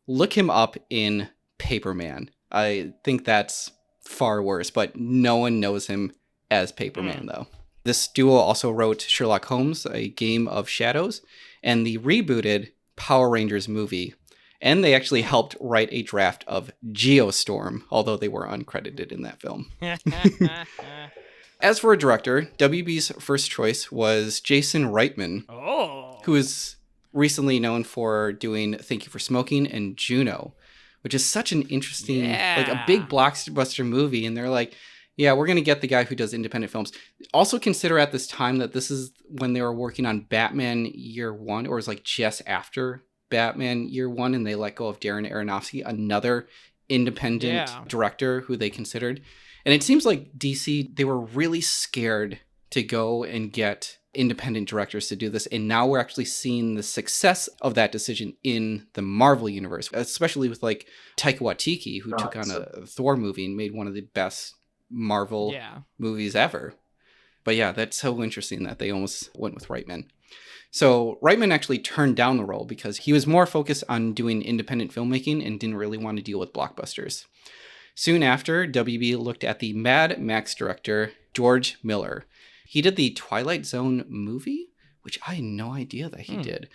Look him up in Paperman. I think that's far worse, but no one knows him as Paperman though. This duo also wrote Sherlock Holmes, A Game of Shadows, and the rebooted Power Rangers movie. And they actually helped write a draft of Geostorm, although they were uncredited in that film. As for a director, WB's first choice was Jason Reitman, who is recently known for doing Thank You for Smoking and Juno, which is such an interesting, like a big blockbuster movie. And they're like, yeah, we're going to get the guy who does independent films. Also consider at this time that this is when they were working on Batman Year One, or it was like just after Batman Year One, and they let go of Darren Aronofsky, another independent director who they considered. And it seems like DC, they were really scared to go and get independent directors to do this. And now we're actually seeing the success of that decision in the Marvel universe, especially with like Taika Waititi, who took on a Thor movie and made one of the best Marvel movies ever. But yeah, that's so interesting that they almost went with Reitman. So Reitman actually turned down the role because he was more focused on doing independent filmmaking and didn't really want to deal with blockbusters. Soon after, WB looked at the Mad Max director, George Miller. He did the Twilight Zone movie, which I had no idea that he did.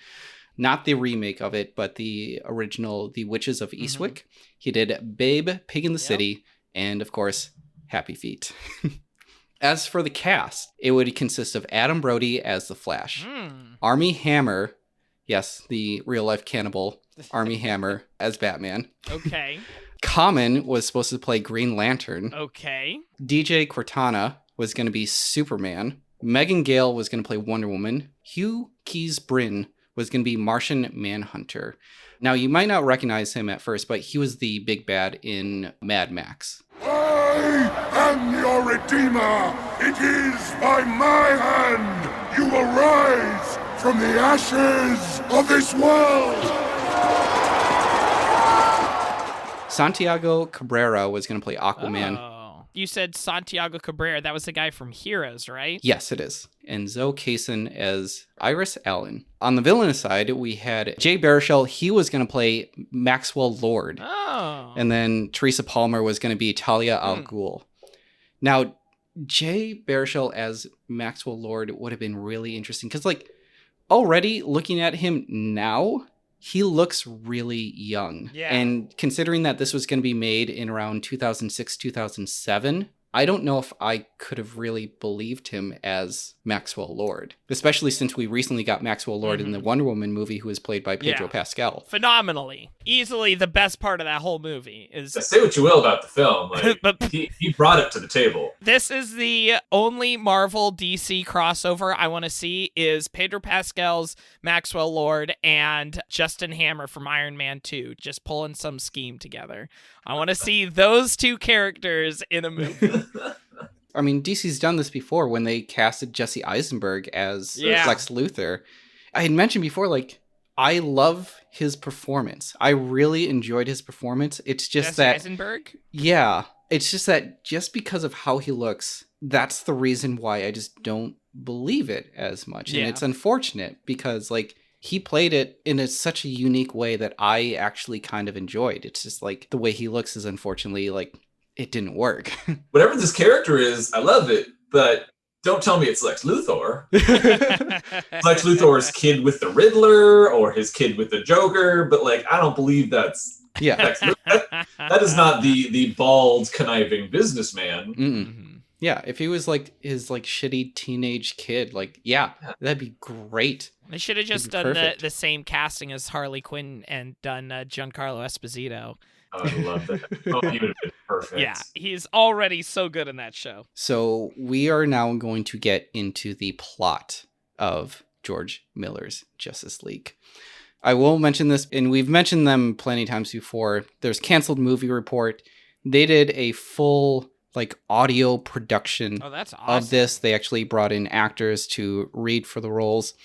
Not the remake of it, but the original, The Witches of Eastwick. He did Babe, Pig in the City, and of course, Happy Feet. As for the cast, it would consist of Adam Brody as the Flash, Armie Hammer, yes, the real-life cannibal, Armie Hammer as Batman. Okay. Common was supposed to play Green Lantern. Okay. DJ Cortana was going to be Superman. Megan Gale was going to play Wonder Woman. Hugh Keys Bryn was going to be Martian Manhunter. Now, you might not recognize him at first, but he was the big bad in Mad Max. I am your redeemer. It is by my hand you will rise from the ashes of this world. Santiago Cabrera was going to play Aquaman. Oh. You said Santiago Cabrera. That was the guy from Heroes, right? Yes, it is. And Zoe Kaysen as Iris Allen. On the villain side, we had Jay Baruchel. He was going to play Maxwell Lord. Oh. And then Teresa Palmer was going to be Talia al Ghul. Now, Jay Baruchel as Maxwell Lord would have been really interesting. Because, like, already looking at him now, he looks really young. Yeah. And considering that this was going to be made in around 2006, 2007, I don't know if I could have really believed him as Maxwell Lord, especially since we recently got Maxwell Lord in the Wonder Woman movie, who was played by Pedro Pascal. Phenomenally. Easily the best part of that whole movie is... Say what you will about the film, like, but he brought it to the table. This is the only Marvel DC crossover I want to see is Pedro Pascal's Maxwell Lord and Justin Hammer from Iron Man 2, just pulling some scheme together. I want to see those two characters in a movie. I mean, DC's done this before when they casted Jesse Eisenberg as Lex Luthor. I had mentioned before, like, I love his performance. I really enjoyed his performance. It's just Jesse Eisenberg? Yeah. It's just that just because of how he looks, that's the reason why I just don't believe it as much. And it's unfortunate because, like, he played it in such a unique way that I actually kind of enjoyed. It's just like the way he looks is unfortunately like it didn't work. Whatever this character is, I love it, but don't tell me it's Lex Luthor. Lex Luthor's kid with the Riddler or his kid with the Joker, but like I don't believe that's Lex Luthor. That is not the bald conniving businessman. Mm-mm. Yeah, if he was like his like shitty teenage kid, like that'd be great. They should have just done the same casting as Harley Quinn and done Giancarlo Esposito. Oh, I love that. Oh, he would have been perfect. Yeah, he's already so good in that show. So we are now going to get into the plot of George Miller's Justice League. I will mention this, and we've mentioned them plenty of times before. There's Canceled Movie Report. They did a full like audio production that's awesome. of this. They actually brought in actors to read for the roles.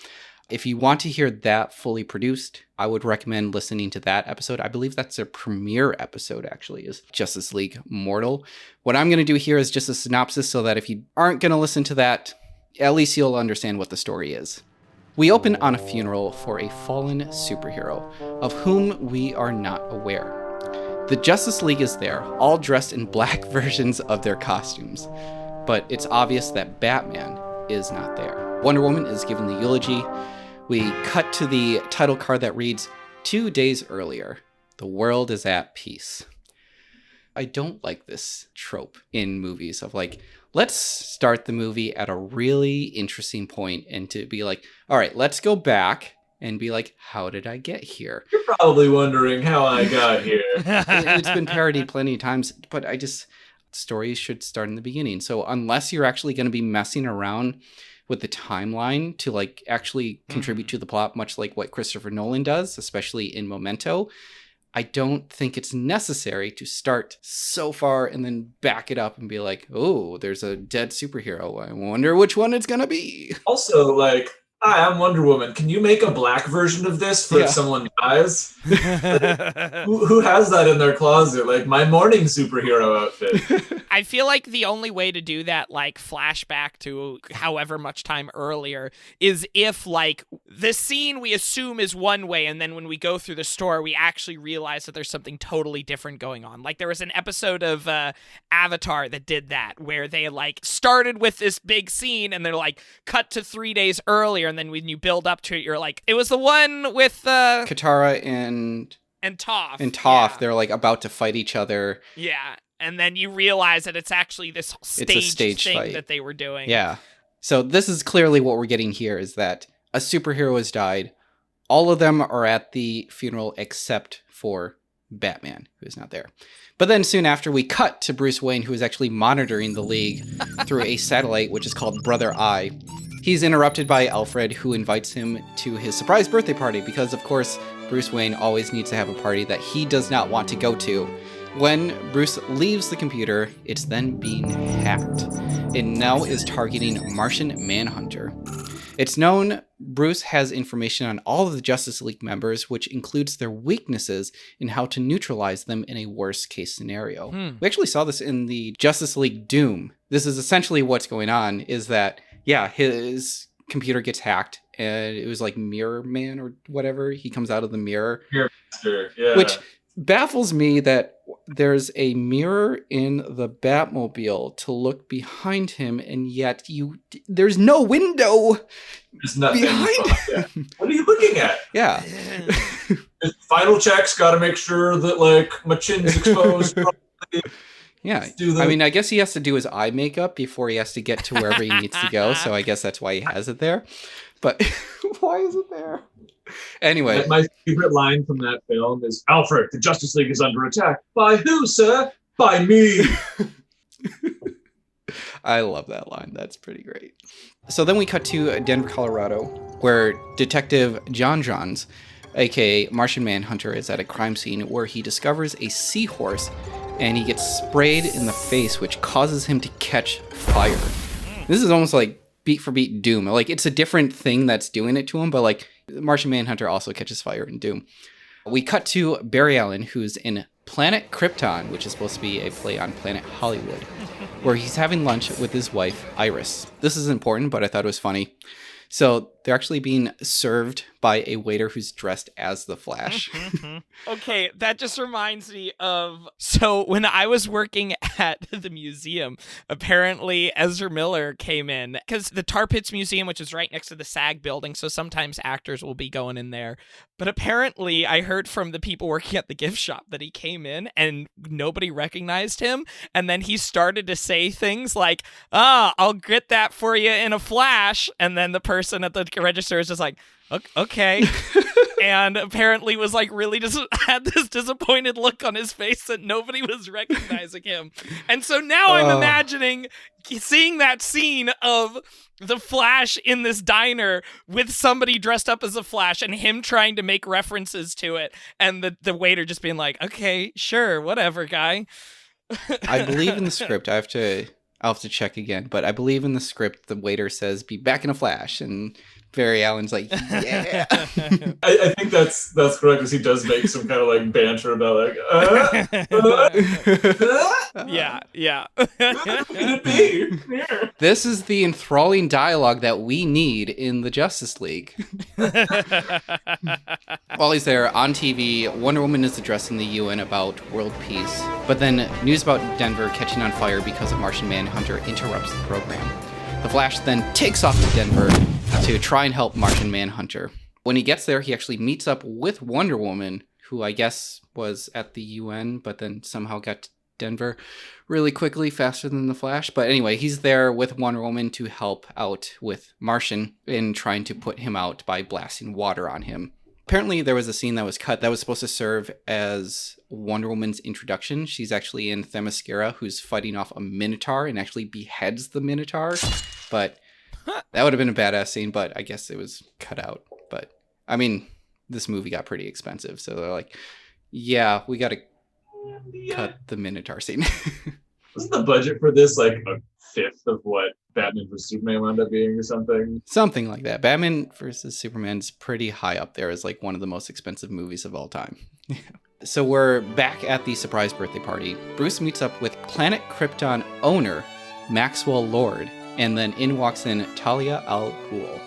If you want to hear that fully produced, I would recommend listening to that episode. I believe that's their premiere episode, actually, is Justice League Mortal. What I'm going to do here is just a synopsis so that if you aren't going to listen to that, at least you'll understand what the story is. We open on a funeral for a fallen superhero, of whom we are not aware. The Justice League is there, all dressed in black versions of their costumes, but it's obvious that Batman is not there. Wonder Woman is given the eulogy. We cut to the title card that reads, 2 days earlier, the world is at peace. I don't like this trope in movies of like, let's start the movie at a really interesting point and to be like, all right, let's go back and be like, how did I get here? You're probably wondering how I got here. It's been parodied plenty of times, but stories should start in the beginning. So unless you're actually going to be messing around with the timeline to like actually contribute to the plot, much like what Christopher Nolan does, especially in Memento, I don't think it's necessary to start so far and then back it up and be like, oh, there's a dead superhero. I wonder which one it's going to be. Also, like, hi, I'm Wonder Woman. Can you make a black version of this for if someone dies? Who has that in their closet? Like, my morning superhero outfit. I feel like the only way to do that, like, flashback to however much time earlier, is if, like, the scene we assume is one way, and then when we go through the store, we actually realize that there's something totally different going on. Like, there was an episode of Avatar that did that, where they, like, started with this big scene, and they're, like, cut to 3 days earlier, and then when you build up to it, you're like, it was the one with Katara and Toph. Yeah. They're like about to fight each other. Yeah. And then you realize that it's actually this stage thing fight that they were doing. Yeah. So this is clearly what we're getting here is that a superhero has died. All of them are at the funeral except for Batman, who is not there. But then soon after, we cut to Bruce Wayne, who is actually monitoring the League through a satellite, which is called Brother Eye. He's interrupted by Alfred, who invites him to his surprise birthday party because, of course, Bruce Wayne always needs to have a party that he does not want to go to. When Bruce leaves the computer, it's then being hacked. It now is targeting Martian Manhunter. It's known Bruce has information on all of the Justice League members, which includes their weaknesses and how to neutralize them in a worst-case scenario. We actually saw this in the Justice League Doom. This is essentially what's going on, is that his computer gets hacked, and it was like Mirror Man or whatever. He comes out of the mirror. Mirror Master, yeah. Which baffles me that there's a mirror in the Batmobile to look behind him, and yet there's no window behind him. What are you looking at? Yeah. Final checks, gotta make sure that, like, my chin's exposed properly. Yeah, I mean, I guess he has to do his eye makeup before he has to get to wherever he needs to go, so I guess that's why he has it there. But why is it there? Anyway. My favorite line from that film is, Alfred, the Justice League is under attack. By who, sir? By me. I love that line. That's pretty great. So then we cut to Denver, Colorado, where Detective John Johns, aka Martian Manhunter, is at a crime scene where he discovers a seahorse and he gets sprayed in the face, which causes him to catch fire. This is almost like beat for beat Doom. Like, it's a different thing that's doing it to him, but like Martian Manhunter also catches fire in Doom. We cut to Barry Allen, who's in Planet Krypton, which is supposed to be a play on Planet Hollywood, where he's having lunch with his wife, Iris. This is important, but I thought it was funny. So they're actually being served by a waiter who's dressed as the Flash. Okay, that just reminds me of... So when I was working at the museum, apparently Ezra Miller came in, because the Tar Pits Museum, which is right next to the SAG building, so sometimes actors will be going in there. But apparently I heard from the people working at the gift shop that he came in and nobody recognized him. And then he started to say things like, I'll get that for you in a flash. And then the person at the register is just like, okay. And apparently was like really just had this disappointed look on his face that nobody was recognizing him. And so now I'm imagining seeing that scene of the Flash in this diner with somebody dressed up as a Flash and him trying to make references to it. And the waiter just being like, okay, sure, whatever, guy. I believe in the script. I'll have to check again, but I believe in the script the waiter says, be back in a flash, and Barry Allen's like, yeah. I think that's correct, because he does make some kind of like banter about like, yeah. This is the enthralling dialogue that we need in the Justice League. While he's there on TV, Wonder Woman is addressing the UN about world peace, but then news about Denver catching on fire because a Martian Manhunter interrupts the program. The Flash then takes off to Denver to try and help Martian Manhunter. When he gets there, he actually meets up with Wonder Woman, who I guess was at the UN, but then somehow got to Denver really quickly, faster than the Flash. But anyway, he's there with Wonder Woman to help out with Martian in trying to put him out by blasting water on him. Apparently, there was a scene that was cut that was supposed to serve as Wonder Woman's introduction. She's actually in Themyscira, who's fighting off a Minotaur and actually beheads the Minotaur. But that would have been a badass scene, but I guess it was cut out. But, I mean, this movie got pretty expensive, so they're like, yeah, we got to cut the Minotaur scene. Wasn't the budget for this like a fifth of what Batman vs. Superman wound up being or something? Something like that. Batman vs. Superman's pretty high up there as like one of the most expensive movies of all time. So we're back at the surprise birthday party. Bruce meets up with Planet Krypton owner Maxwell Lord, and then in walks in Talia al Ghul.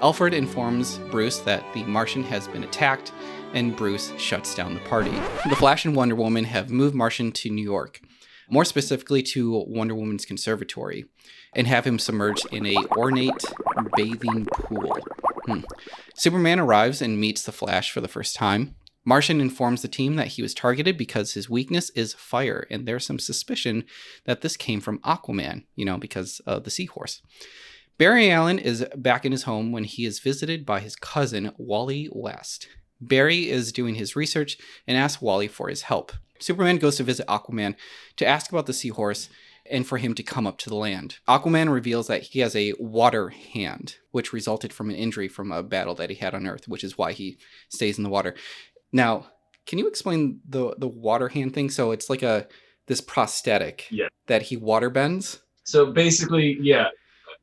Alfred informs Bruce that the Martian has been attacked, and Bruce shuts down the party. The Flash and Wonder Woman have moved Martian to New York, more specifically to Wonder Woman's conservatory, and have him submerged in a ornate bathing pool. Superman arrives and meets the Flash for the first time. Martian informs the team that he was targeted because his weakness is fire, and there's some suspicion that this came from Aquaman, because of the seahorse. Barry Allen is back in his home when he is visited by his cousin, Wally West. Barry is doing his research and asks Wally for his help. Superman goes to visit Aquaman to ask about the seahorse and for him to come up to the land. Aquaman reveals that he has a water hand, which resulted from an injury from a battle that he had on Earth, which is why he stays in the water. Now, can you explain the water hand thing? So it's like this prosthetic that he water bends? So basically,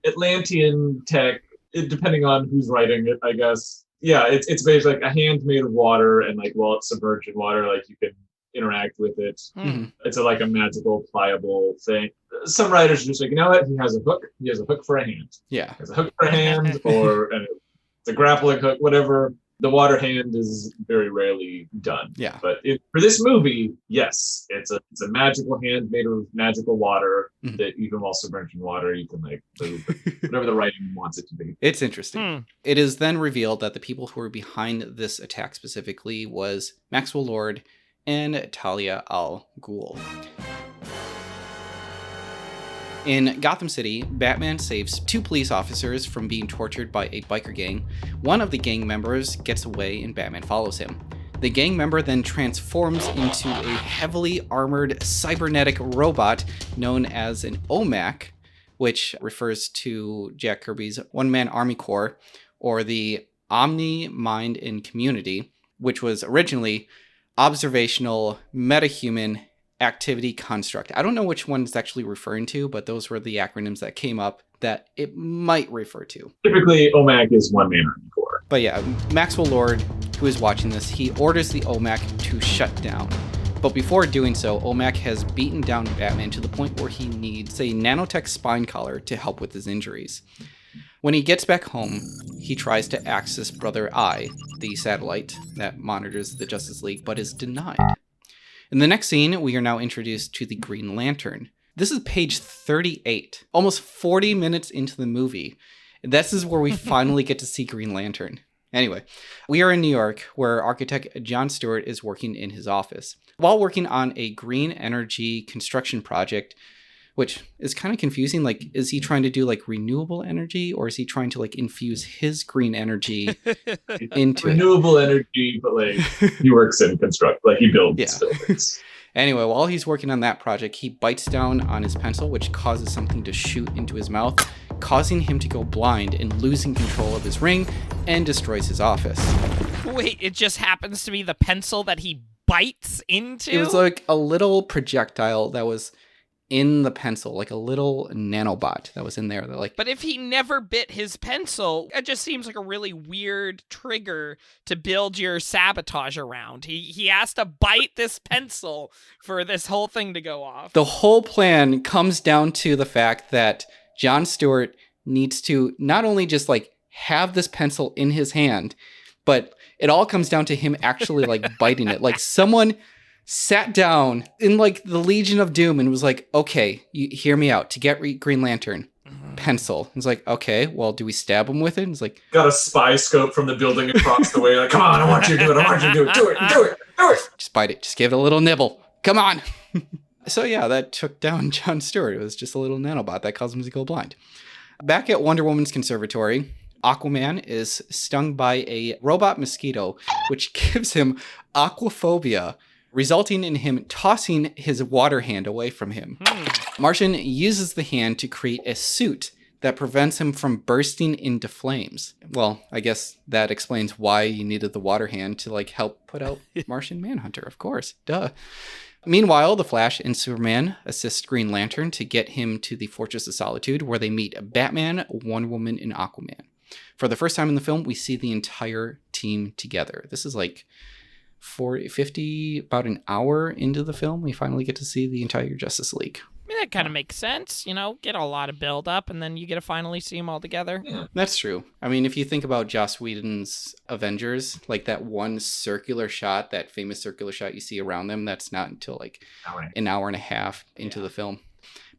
Atlantean tech, depending on who's writing it, I guess. Yeah, it's basically like a hand made of water, and like while it's submerged in water, like you can interact with it. Mm-hmm. It's like a magical, pliable thing. Some writers are just like, you know what? He has a hook. He has a hook for a hand. Yeah. He has a hook for a hand, or it's a grappling hook, whatever. The water hand is very rarely done. Yeah. But for this movie, yes, it's a magical hand made of magical water that even while submerged in water, you can like move whatever the writing wants it to be. It's interesting. It is then revealed that the people who were behind this attack specifically was Maxwell Lord and Talia al Ghul. In Gotham City, Batman saves 2 police officers from being tortured by a biker gang. One of the gang members gets away and Batman follows him. The gang member then transforms into a heavily armored cybernetic robot known as an OMAC, which refers to Jack Kirby's one-man army corps, or the Omni Mind and Community, which was originally Observational Metahuman Activity Construct. I don't know which one it's actually referring to, but those were the acronyms that came up that it might refer to. Typically, OMAC is one-man army corps. But yeah, Maxwell Lord, who is watching this, he orders the OMAC to shut down. But before doing so, OMAC has beaten down Batman to the point where he needs a nanotech spine collar to help with his injuries. When he gets back home, he tries to access Brother Eye, the satellite that monitors the Justice League, but is denied. In the next scene, we are now introduced to the Green Lantern. This is page 38, almost 40 minutes into the movie. This is where we finally get to see Green Lantern. Anyway, we are in New York, where architect John Stewart is working in his office. While working on a green energy construction project, which is kind of confusing. Like, is he trying to do like renewable energy, or is he trying to like infuse his green energy into renewable energy? But like he works in construct, like he builds buildings. Anyway, while he's working on that project, he bites down on his pencil, which causes something to shoot into his mouth, causing him to go blind and losing control of his ring, and destroys his office. Wait, it just happens to be the pencil that he bites into? It was like a little projectile that was in the pencil, like a little nanobot that was in there. They're like, but if he never bit his pencil, it just seems like a really weird trigger to build your sabotage around. He has to bite this pencil for this whole thing to go off. The whole plan comes down to the fact that Jon Stewart needs to not only just like have this pencil in his hand, but it all comes down to him actually like biting it. Like someone sat down in like the Legion of Doom and was like, okay, you hear me out. To get Green Lantern, pencil. It's like, okay, well, do we stab him with it? And it's like, got a spy scope from the building across the way. Like, come on, I want you to do it. I want you to do it. Do it. Do it. Do it. Just bite it. Just give it a little nibble. Come on. So yeah, that took down Jon Stewart. It was just a little nanobot that caused him to go blind. Back at Wonder Woman's conservatory, Aquaman is stung by a robot mosquito, which gives him aquaphobia, resulting in him tossing his water hand away from him. Martian uses the hand to create a suit that prevents him from bursting into flames. Well, I guess that explains why you needed the water hand to like help put out Martian Manhunter, of course. Duh. Meanwhile, the Flash and Superman assist Green Lantern to get him to the Fortress of Solitude, where they meet Batman, Wonder Woman, and Aquaman. For the first time in the film, we see the entire team together. This is like 50, about an hour into the film, we finally get to see the entire Justice League. I mean, that kind of makes sense, you know, get a lot of build up and then you get to finally see them all together. Yeah, that's true. I mean, if you think about Joss Whedon's Avengers, like that one circular shot, that famous circular shot you see around them, that's not until like an hour and a half into the film.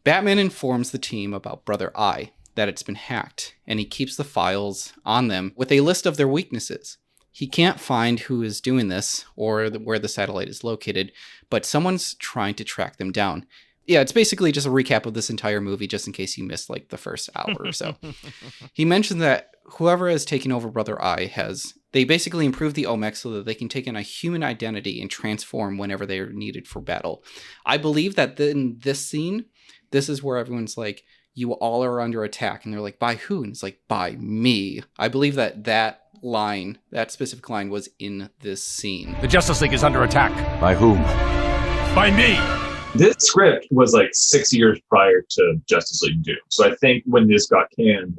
Batman informs the team about Brother Eye, that it's been hacked, and he keeps the files on them with a list of their weaknesses. He can't find who is doing this or where the satellite is located, but someone's trying to track them down. Yeah, it's basically just a recap of this entire movie, just in case you missed like the first hour or so. He mentioned that whoever has taken over Brother Eye they basically improved the Omex so that they can take on a human identity and transform whenever they are needed for battle. I believe that in this scene, this is where everyone's like, you all are under attack. And they're like, by who? And it's like, by me. I believe that specific line was in this scene. The Justice League is under attack. By whom? By me. This script was like 6 years prior to Justice League Doom. So I think when this got canned,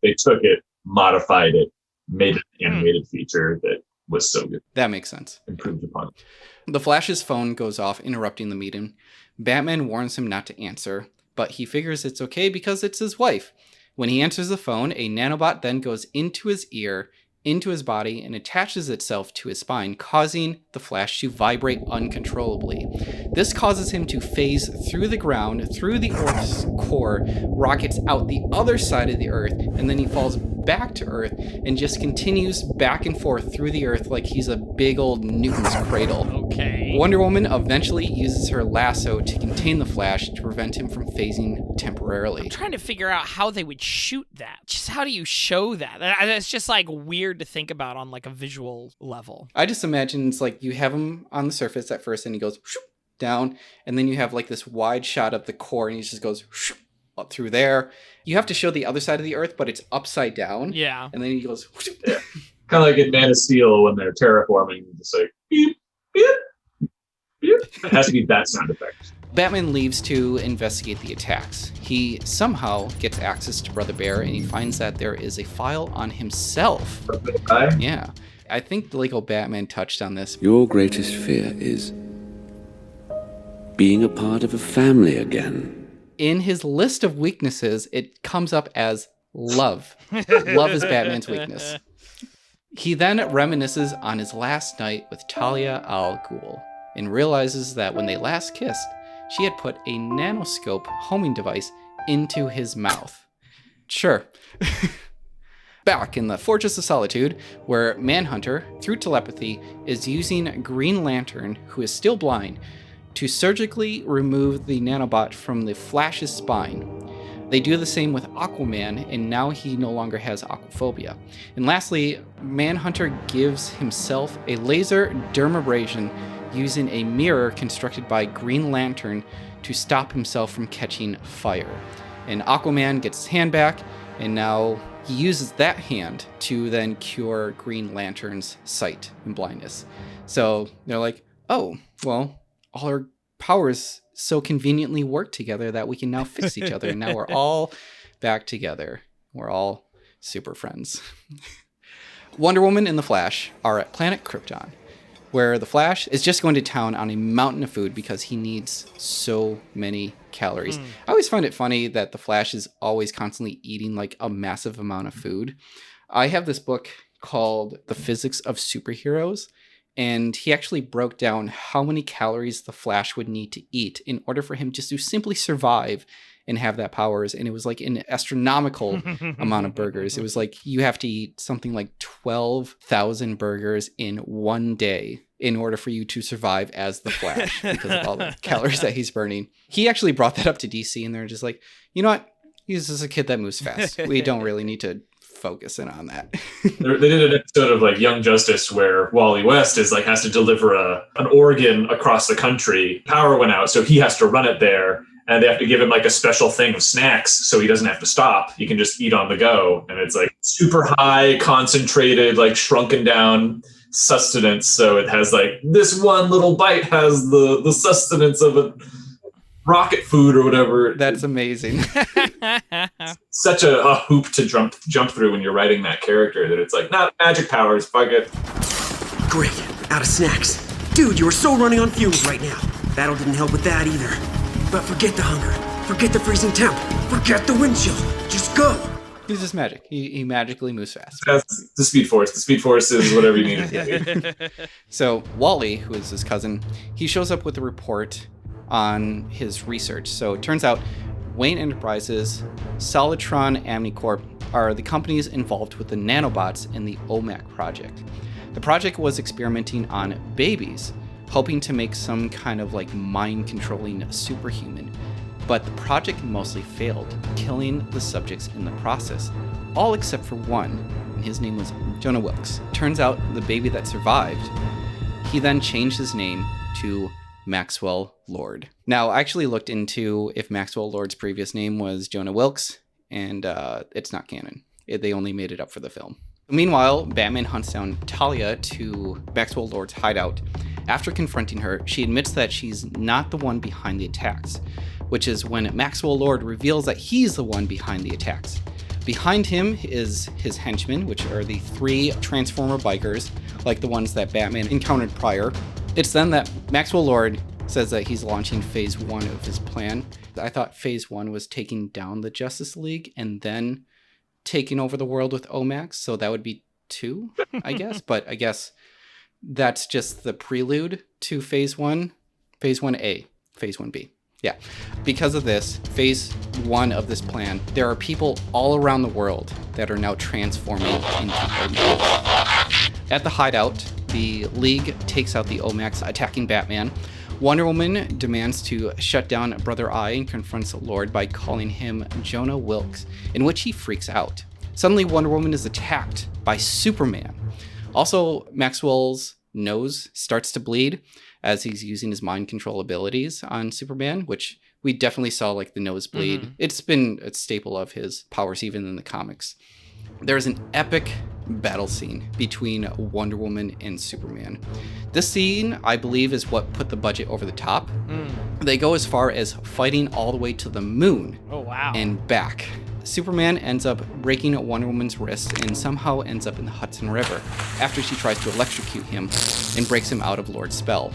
they took it, modified it, made it an animated feature that was so good. That makes sense. Improved upon it. The Flash's phone goes off, interrupting the meeting. Batman warns him not to answer, but he figures it's okay because it's his wife. When he answers the phone, a nanobot then goes into his ear, into his body, and attaches itself to his spine, causing the Flash to vibrate uncontrollably. This causes him to phase through the ground, through the Earth's core, rockets out the other side of the Earth, and then he falls back to Earth and just continues back and forth through the Earth like he's a big old Newton's cradle. Okay. Wonder Woman eventually uses her lasso to contain the Flash to prevent him from phasing temporarily. I'm trying to figure out how they would shoot that. Just how do you show that? It's just like weird to think about on like a visual level. I just imagine it's like you have him on the surface at first and he goes down, and then you have like this wide shot of the core and he just goes up through there. You have to show the other side of the Earth, but it's upside down. Yeah. And then he goes kind of like in Man of Steel when they're terraforming, just like beep, beep, beep. It has to be that sound effect. Batman leaves to investigate the attacks. He somehow gets access to Brother Bear, and he finds that there is a file on himself. Yeah. I think the Lego Batman touched on this. Your greatest fear is being a part of a family again. In his list of weaknesses, it comes up as love. Love is Batman's weakness. He then reminisces on his last night with Talia al Ghul and realizes that when they last kissed, she had put a nanoscope homing device into his mouth. Sure. Back in the Fortress of Solitude, where Manhunter, through telepathy, is using Green Lantern, who is still blind, to surgically remove the nanobot from the Flash's spine. They do the same with Aquaman, and now he no longer has aquaphobia. And lastly, Manhunter gives himself a laser dermabrasion using a mirror constructed by Green Lantern to stop himself from catching fire. And Aquaman gets his hand back, and now he uses that hand to then cure Green Lantern's sight and blindness. So they're like, oh, well, all our powers so conveniently work together that we can now fix each other. And now we're all back together. We're all super friends. Wonder Woman and the Flash are at planet Krypton, where the Flash is just going to town on a mountain of food because he needs so many calories. I always find it funny that the Flash is always constantly eating like a massive amount of food. I have this book called The Physics of Superheroes, and he actually broke down how many calories the Flash would need to eat in order for him just to simply survive and have that powers. And it was like an astronomical amount of burgers. It was like you have to eat something like 12,000 burgers in one day in order for you to survive as the Flash because of all the calories that he's burning. He actually brought that up to DC, and they're just like, you know what? He's just a kid that moves fast. We don't really need to focus in on that. They did an episode of like Young Justice where Wally West is like has to deliver an organ across the country. Power went out, so he has to run it there, and they have to give him like a special thing of snacks so he doesn't have to stop. He can just eat on the go, and it's like super high concentrated, like shrunken down sustenance. So it has like this one little bite has the sustenance of a rocket food or whatever. That's amazing. Such a hoop to jump through when you're writing that character that it's like, not magic powers, fuck it. Great, out of snacks. Dude, you are so running on fumes right now. Battle didn't help with that either. But forget the hunger, forget the freezing temp, forget the wind chill. Just go. He's just magic. He magically moves fast. That's the Speed Force. The Speed Force is whatever you need it to be. So Wally, who is his cousin, he shows up with a report on his research. So it turns out Wayne Enterprises, Solitron Amnicorp are the companies involved with the nanobots in the OMAC project. The project was experimenting on babies, hoping to make some kind of like mind-controlling superhuman. But the project mostly failed, killing the subjects in the process, all except for one, and his name was Jonah Wilkes. Turns out the baby that survived, he then changed his name to Maxwell Lord. Now, I actually looked into if Maxwell Lord's previous name was Jonah Wilkes, and it's not canon. They only made it up for the film. Meanwhile, Batman hunts down Talia to Maxwell Lord's hideout. After confronting her, she admits that she's not the one behind the attacks, which is when Maxwell Lord reveals that he's the one behind the attacks. Behind him is his henchmen, which are the 3 Transformer bikers, like the ones that Batman encountered prior. It's then that Maxwell Lord says that he's launching phase 1 of his plan. I thought phase 1 was taking down the Justice League and then taking over the world with OMAX, so that would be 2, I guess. But I guess that's just the prelude to phase 1, phase 1A, phase 1B. Yeah, because of this, phase 1 of this plan, there are people all around the world that are now transforming into OMAX. At the hideout, the League takes out the OMAX, attacking Batman. Wonder Woman demands to shut down Brother Eye and confronts Lord by calling him Jonah Wilkes, in which he freaks out. Suddenly, Wonder Woman is attacked by Superman. Also, Maxwell's nose starts to bleed as he's using his mind control abilities on Superman, which we definitely saw like the nose bleed. Mm-hmm. It's been a staple of his powers even in the comics. There's an epic battle scene between Wonder Woman and Superman. This scene, I believe, is what put the budget over the top. They go as far as fighting all the way to the moon. Oh, wow. And back. Superman ends up breaking Wonder Woman's wrist and somehow ends up in the Hudson River after she tries to electrocute him and breaks him out of Lord's spell.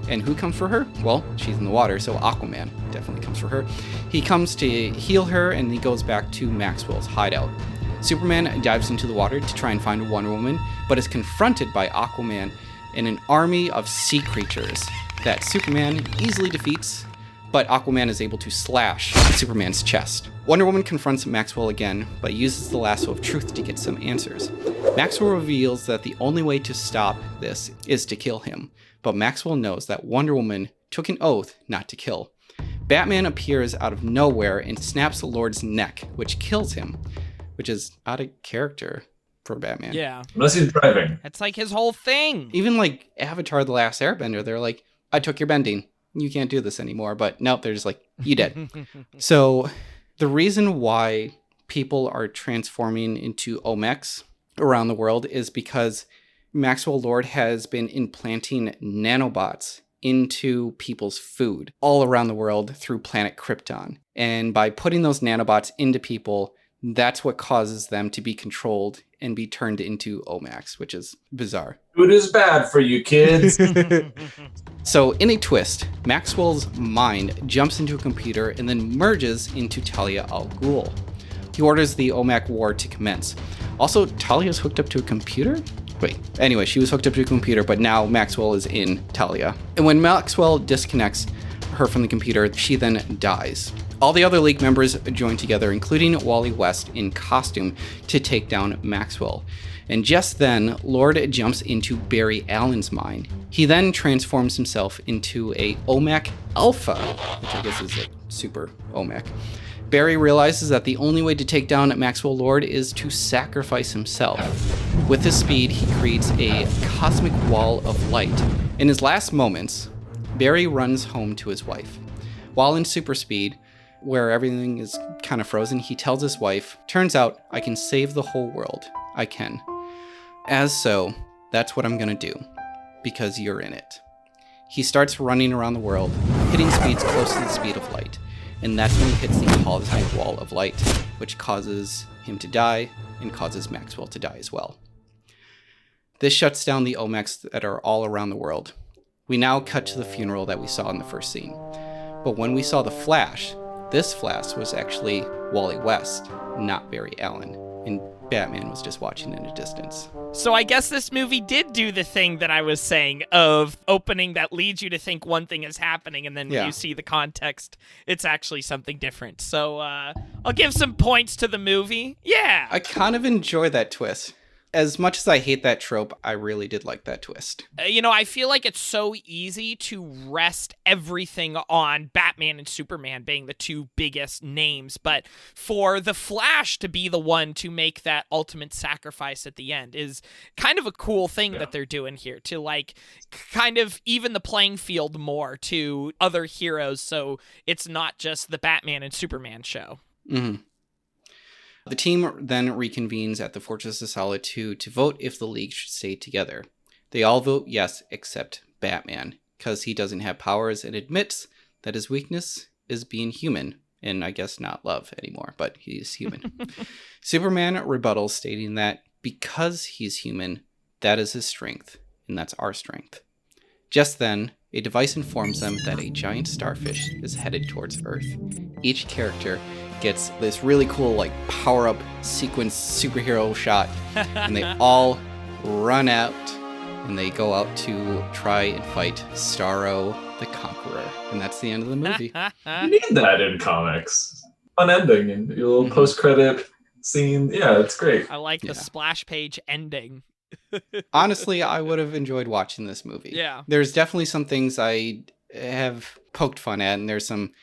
And who comes for her? Well, she's in the water, so Aquaman definitely comes for her. He comes to heal her and he goes back to Maxwell's hideout. Superman dives into the water to try and find Wonder Woman, but is confronted by Aquaman and an army of sea creatures that Superman easily defeats, but Aquaman is able to slash Superman's chest. Wonder Woman confronts Maxwell again, but uses the lasso of truth to get some answers. Maxwell reveals that the only way to stop this is to kill him, but Maxwell knows that Wonder Woman took an oath not to kill. Batman appears out of nowhere and snaps Lord's neck, which kills him, which is out of character for Batman. Yeah. Unless he's driving. That's like his whole thing. Even like Avatar: The Last Airbender, they're like, I took your bending. You can't do this anymore. But nope, they're just like, you dead. So the reason why people are transforming into OMAX around the world is because Maxwell Lord has been implanting nanobots into people's food all around the world through planet Krypton. And by putting those nanobots into people, that's what causes them to be controlled and be turned into Omacs, which is bizarre. Food is bad for you kids. So in a twist, Maxwell's mind jumps into a computer and then merges into Talia al Ghul. He orders the Omac War to commence. Also, Talia's hooked up to a computer? Wait, anyway, she was hooked up to a computer, but now Maxwell is in Talia. And when Maxwell disconnects her from the computer, she then dies. All the other League members join together, including Wally West in costume, to take down Maxwell. And just then, Lord jumps into Barry Allen's mind. He then transforms himself into a Omac Alpha, which I guess is like super Omac. Barry realizes that the only way to take down Maxwell Lord is to sacrifice himself. With his speed, he creates a cosmic wall of light. In his last moments, Barry runs home to his wife. While in super speed, where everything is kind of frozen, he tells his wife, "Turns out I can save the whole world. I can. As so, that's what I'm gonna do, because you're in it." He starts running around the world, hitting speeds close to the speed of light. And that's when he hits the cosmic wall of light, which causes him to die and causes Maxwell to die as well. This shuts down the Omacs that are all around the world. We now cut to the funeral that we saw in the first scene. But when we saw the Flash, this Flash was actually Wally West, not Barry Allen. And Batman was just watching in a distance. So I guess this movie did do the thing that I was saying of opening that leads you to think one thing is happening, and then when you see the context, it's actually something different. So I'll give some points to the movie. Yeah. I kind of enjoy that twist. As much as I hate that trope, I really did like that twist. I feel like it's so easy to rest everything on Batman and Superman being the two biggest names, but for the Flash to be the one to make that ultimate sacrifice at the end is kind of a cool thing that they're doing here, to like kind of even the playing field more to other heroes, so it's not just the Batman and Superman show. Mm-hmm. The team then reconvenes at the Fortress of Solitude to vote if the League should stay together. They all vote yes, except Batman, because he doesn't have powers and admits that his weakness is being human, and I guess not love anymore, but he's human. Superman rebuttals, stating that because he's human, that is his strength, and that's our strength. Just then, a device informs them that a giant starfish is headed towards Earth. Each character gets this really cool like power-up sequence superhero shot, and they all run out and they go out to try and fight Starro the Conqueror. And that's the end of the movie. You need that in comics. Fun ending and your little post-credit scene. Yeah, it's great. I like the splash page ending. Honestly, I would have enjoyed watching this movie. Yeah. There's definitely some things I have poked fun at, and there's some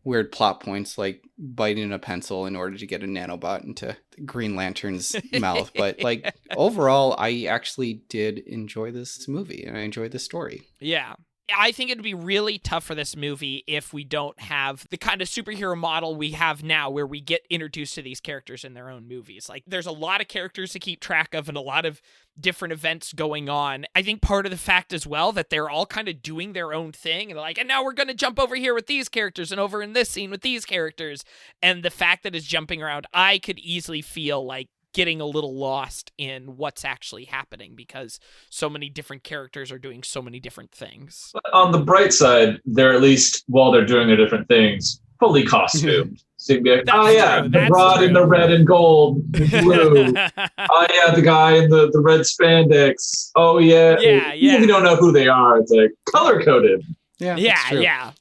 weird plot points like biting a pencil in order to get a nanobot into Green Lantern's mouth. But like overall, I actually did enjoy this movie and I enjoyed the story. Yeah. I think it'd be really tough for this movie if we don't have the kind of superhero model we have now where we get introduced to these characters in their own movies. Like, there's a lot of characters to keep track of and a lot of different events going on. I think part of the fact as well that they're all kind of doing their own thing and like, and now we're going to jump over here with these characters and over in this scene with these characters. And the fact that it's jumping around, I could easily feel like getting a little lost in what's actually happening because so many different characters are doing so many different things. But on the bright side, they're at least, while they're doing their different things, fully costumed. So you can be like, oh yeah, the rod in the red and gold, and blue. Oh yeah, the guy in the red spandex. Oh yeah. Yeah. Even if you don't know who they are, it's like color-coded. Yeah.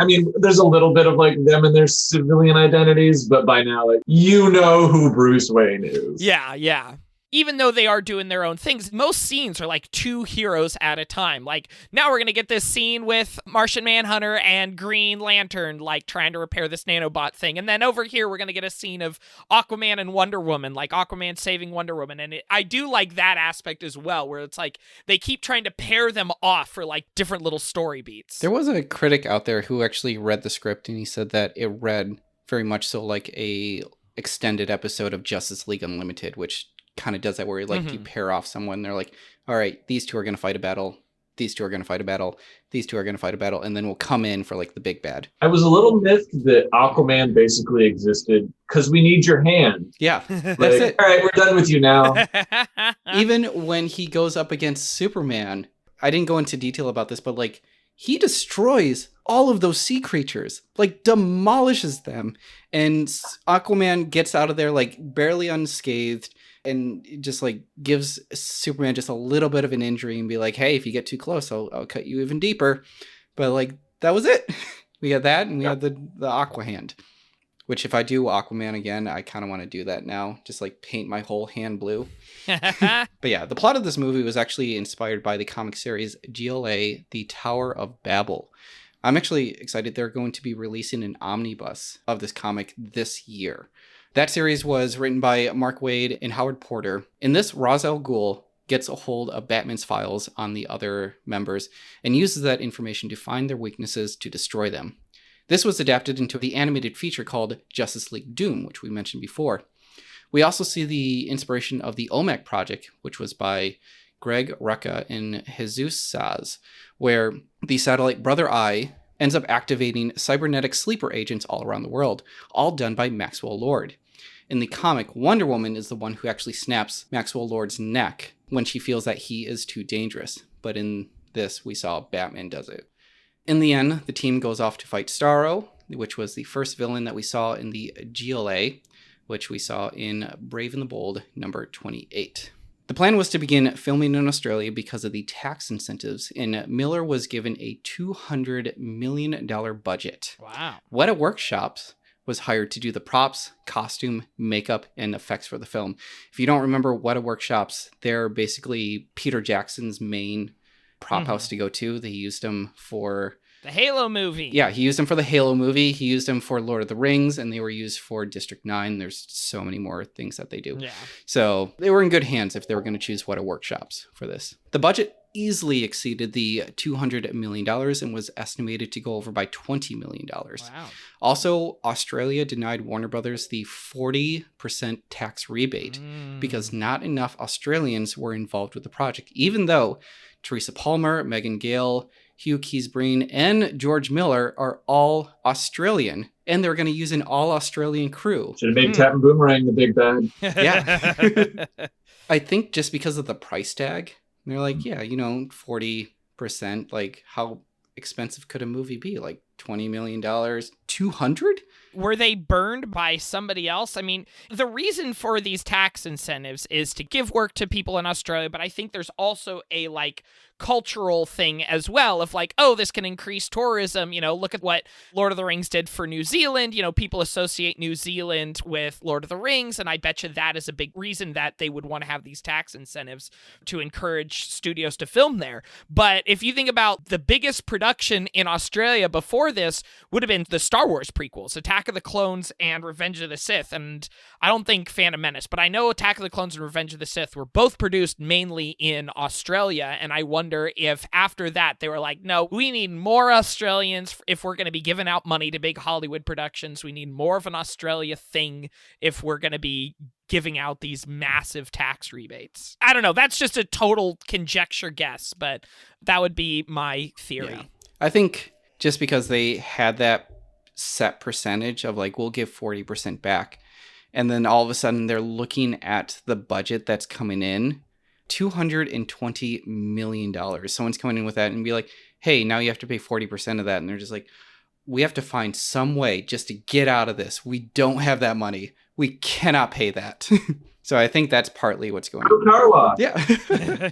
I mean, there's a little bit of like them and their civilian identities, but by now, like, you know who Bruce Wayne is. Yeah. Even though they are doing their own things, most scenes are like two heroes at a time. Like, now we're going to get this scene with Martian Manhunter and Green Lantern, like, trying to repair this nanobot thing. And then over here, we're going to get a scene of Aquaman and Wonder Woman, like Aquaman saving Wonder Woman. And I do like that aspect as well, where it's like they keep trying to pair them off for, like, different little story beats. There was a critic out there who actually read the script, and he said that it read very much so like a extended episode of Justice League Unlimited, which kind of does that where like you pair off someone, they're like, all right, these two are going to fight a battle these two are going to fight a battle, these two are going to fight a battle, and then we'll come in for like the big bad. I was a little miffed that Aquaman basically existed because we need your hand. Yeah, that's Like, it. all right, we're done with you now. Even when he goes up against Superman, I didn't go into detail about this, but like he destroys all of those sea creatures, like demolishes them. And Aquaman gets out of there like barely unscathed and just like gives Superman just a little bit of an injury and be like, hey, if you get too close, I'll cut you even deeper. But like, that was it. We had that and we had the Aqua hand, which if I do Aquaman again, I kind of want to do that now. Just like paint my whole hand blue. But yeah, the plot of this movie was actually inspired by the comic series GLA, The Tower of Babel. I'm actually excited they're going to be releasing an omnibus of this comic this year. That series was written by Mark Waid and Howard Porter. In this, Ra's al Ghul gets a hold of Batman's files on the other members and uses that information to find their weaknesses to destroy them. This was adapted into the animated feature called Justice League Doom, which we mentioned before. We also see the inspiration of the OMAC project, which was by Greg Rucka and Jesus Saz, where the satellite Brother Eye ends up activating cybernetic sleeper agents all around the world, all done by Maxwell Lord. In the comic, Wonder Woman is the one who actually snaps Maxwell Lord's neck when she feels that he is too dangerous. But in this, we saw Batman does it. In the end, the team goes off to fight Starro, which was the first villain that we saw in the GLA, which we saw in Brave and the Bold, number 28. The plan was to begin filming in Australia because of the tax incentives, and Miller was given a $200 million budget. Wow. Weta Workshops was hired to do the props, costume, makeup, and effects for the film. If you don't remember Weta Workshops, they're basically Peter Jackson's main prop house to go to. They used them for the Halo movie. Yeah, he used them for the Halo movie. He used them for Lord of the Rings, and they were used for District 9. There's so many more things that they do. Yeah. So they were in good hands if they were going to choose Weta Workshops for this. The budget easily exceeded the $200 million and was estimated to go over by $20 million. Wow. Also, Australia denied Warner Brothers the 40% tax rebate because not enough Australians were involved with the project, even though Teresa Palmer, Megan Gale, Hugh Keysbreen, and George Miller are all Australian, and they're going to use an all-Australian crew. Should have made Captain Boomerang the big bad. Yeah. I think just because of the price tag, they're like, yeah, 40%, like how expensive could a movie be? Like $20 million? 200? Were they burned by somebody else? I mean, the reason for these tax incentives is to give work to people in Australia, but I think there's also a cultural thing as well of this can increase tourism. Look at what Lord of the Rings did for New Zealand. People associate New Zealand with Lord of the Rings, and I bet you that is a big reason that they would want to have these tax incentives to encourage studios to film there. But if you think about the biggest production in Australia before this would have been the Star Wars prequels, Attack of the Clones and Revenge of the Sith, and I don't think Phantom Menace, but I know Attack of the Clones and Revenge of the Sith were both produced mainly in Australia, and I wonder if after that they were like, no, we need more Australians if we're going to be giving out money to big Hollywood productions. We need more of an Australia thing if we're going to be giving out these massive tax rebates. I don't know. That's just a total conjecture guess, but that would be my theory. Yeah. I think just because they had that set percentage of we'll give 40% back, and then all of a sudden they're looking at the budget that's coming in, $220 million. Someone's coming in with that and be like, hey, now you have to pay 40% of that. And they're just like, we have to find some way just to get out of this. We don't have that money. We cannot pay that. So I think that's partly what's going on. Yeah.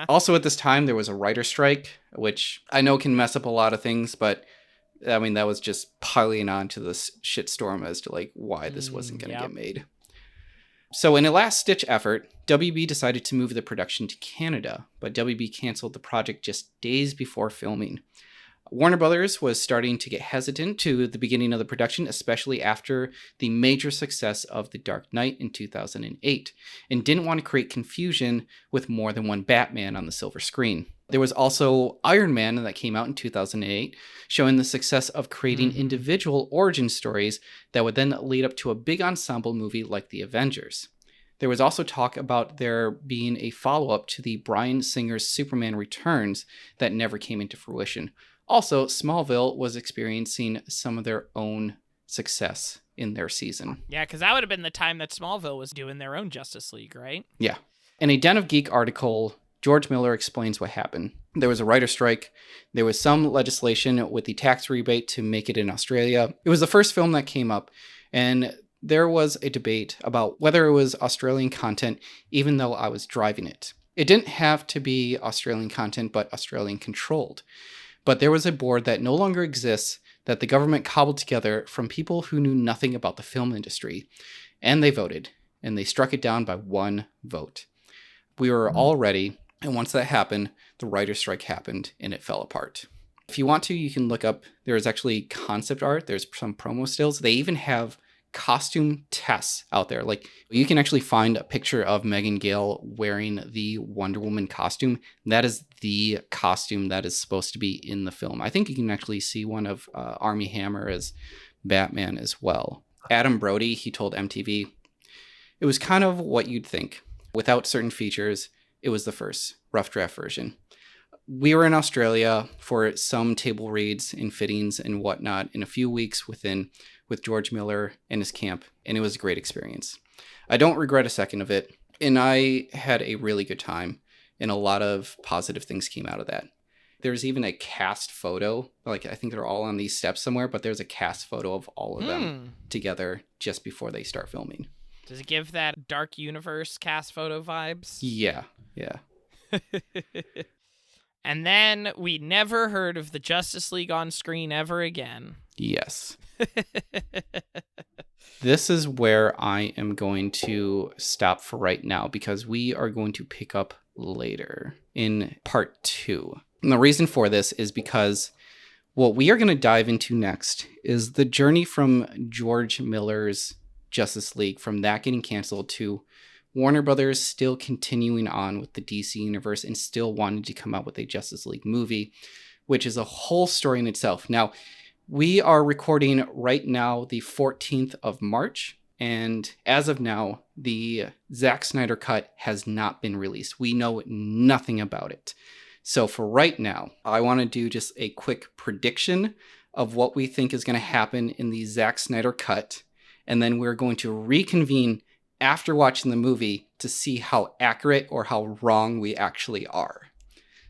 Also at this time, there was a writer's strike, which I know can mess up a lot of things, but I mean, that was just piling on to this shitstorm as to why this wasn't going to get made. So in a last-ditch effort, WB decided to move the production to Canada, but WB canceled the project just days before filming. Warner Brothers was starting to get hesitant to the beginning of the production, especially after the major success of The Dark Knight in 2008, and didn't want to create confusion with more than one Batman on the silver screen. There was also Iron Man that came out in 2008, showing the success of creating individual origin stories that would then lead up to a big ensemble movie like The Avengers. There was also talk about there being a follow-up to the Bryan Singer's Superman Returns that never came into fruition. Also, Smallville was experiencing some of their own success in their season. Yeah, because that would have been the time that Smallville was doing their own Justice League, right? Yeah. In a Den of Geek article, George Miller explains what happened. There was a writer strike. There was some legislation with the tax rebate to make it in Australia. It was the first film that came up, and there was a debate about whether it was Australian content, even though I was driving it. It didn't have to be Australian content, but Australian controlled. But there was a board that no longer exists that the government cobbled together from people who knew nothing about the film industry. And they voted, and they struck it down by one vote. We were all ready, and once that happened, the writer's strike happened, and it fell apart. If you want to, you can look up, there's actually concept art, there's some promo stills. They even have costume tests out there. Like, you can actually find a picture of Megan Gale wearing the Wonder Woman costume. That is the costume that is supposed to be in the film. I think you can actually see one of Armie Hammer as Batman as well. Adam Brody, he told MTV, it was kind of what you'd think. Without certain features, it was the first rough draft version. We were in Australia for some table reads and fittings and whatnot in a few weeks with George Miller and his camp, and it was a great experience. I don't regret a second of it, and I had a really good time, and a lot of positive things came out of that. There's even a cast photo, like I think they're all on these steps somewhere, but there's a cast photo of all of them together just before they start filming. Does it give that Dark Universe cast photo vibes? Yeah. And then we never heard of the Justice League on screen ever again. Yes. This is where I am going to stop for right now because we are going to pick up later in part 2. And the reason for this is because what we are going to dive into next is the journey from George Miller's Justice League, from that getting canceled to Warner Brothers still continuing on with the DC universe and still wanting to come out with a Justice League movie, which is a whole story in itself. Now, we are recording right now the 14th of March, and as of now, the Zack Snyder cut has not been released. We know nothing about it. So for right now, I want to do just a quick prediction of what we think is going to happen in the Zack Snyder cut, and then we're going to reconvene after watching the movie to see how accurate or how wrong we actually are.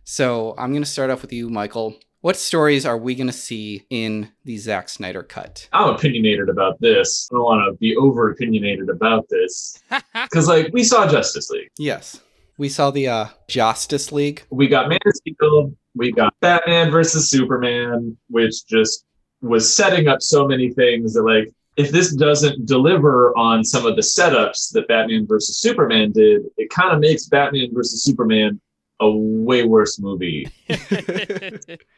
So I'm going to start off with you, Michael. What stories are we going to see in the Zack Snyder cut? I'm opinionated about this. I don't want to be over opinionated about this. Because, we saw Justice League. Yes. We saw the Justice League. We got Man of Steel. We got Batman versus Superman, which just was setting up so many things that, if this doesn't deliver on some of the setups that Batman versus Superman did, it kind of makes Batman versus Superman a way worse movie.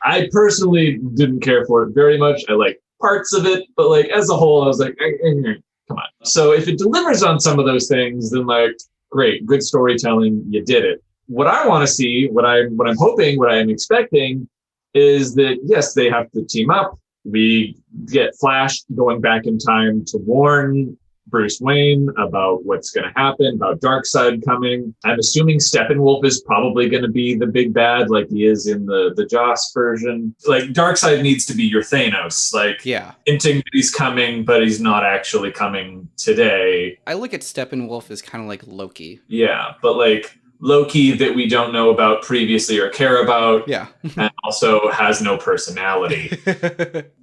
I personally didn't care for it very much. I like parts of it, but as a whole, I was like, come on. So if it delivers on some of those things, then great, good storytelling, you did it. What I want to see, what I'm hoping, what I'm expecting is that, yes, they have to team up. We get Flash going back in time to warn Bruce Wayne about what's going to happen, about Darkseid coming. I'm assuming Steppenwolf is probably going to be the big bad like he is in the Joss version. Darkseid needs to be your Thanos. Hinting that he's coming, but he's not actually coming today. I look at Steppenwolf as kind of like Loki. Yeah, but Loki that we don't know about previously or care about. Yeah. And also has no personality.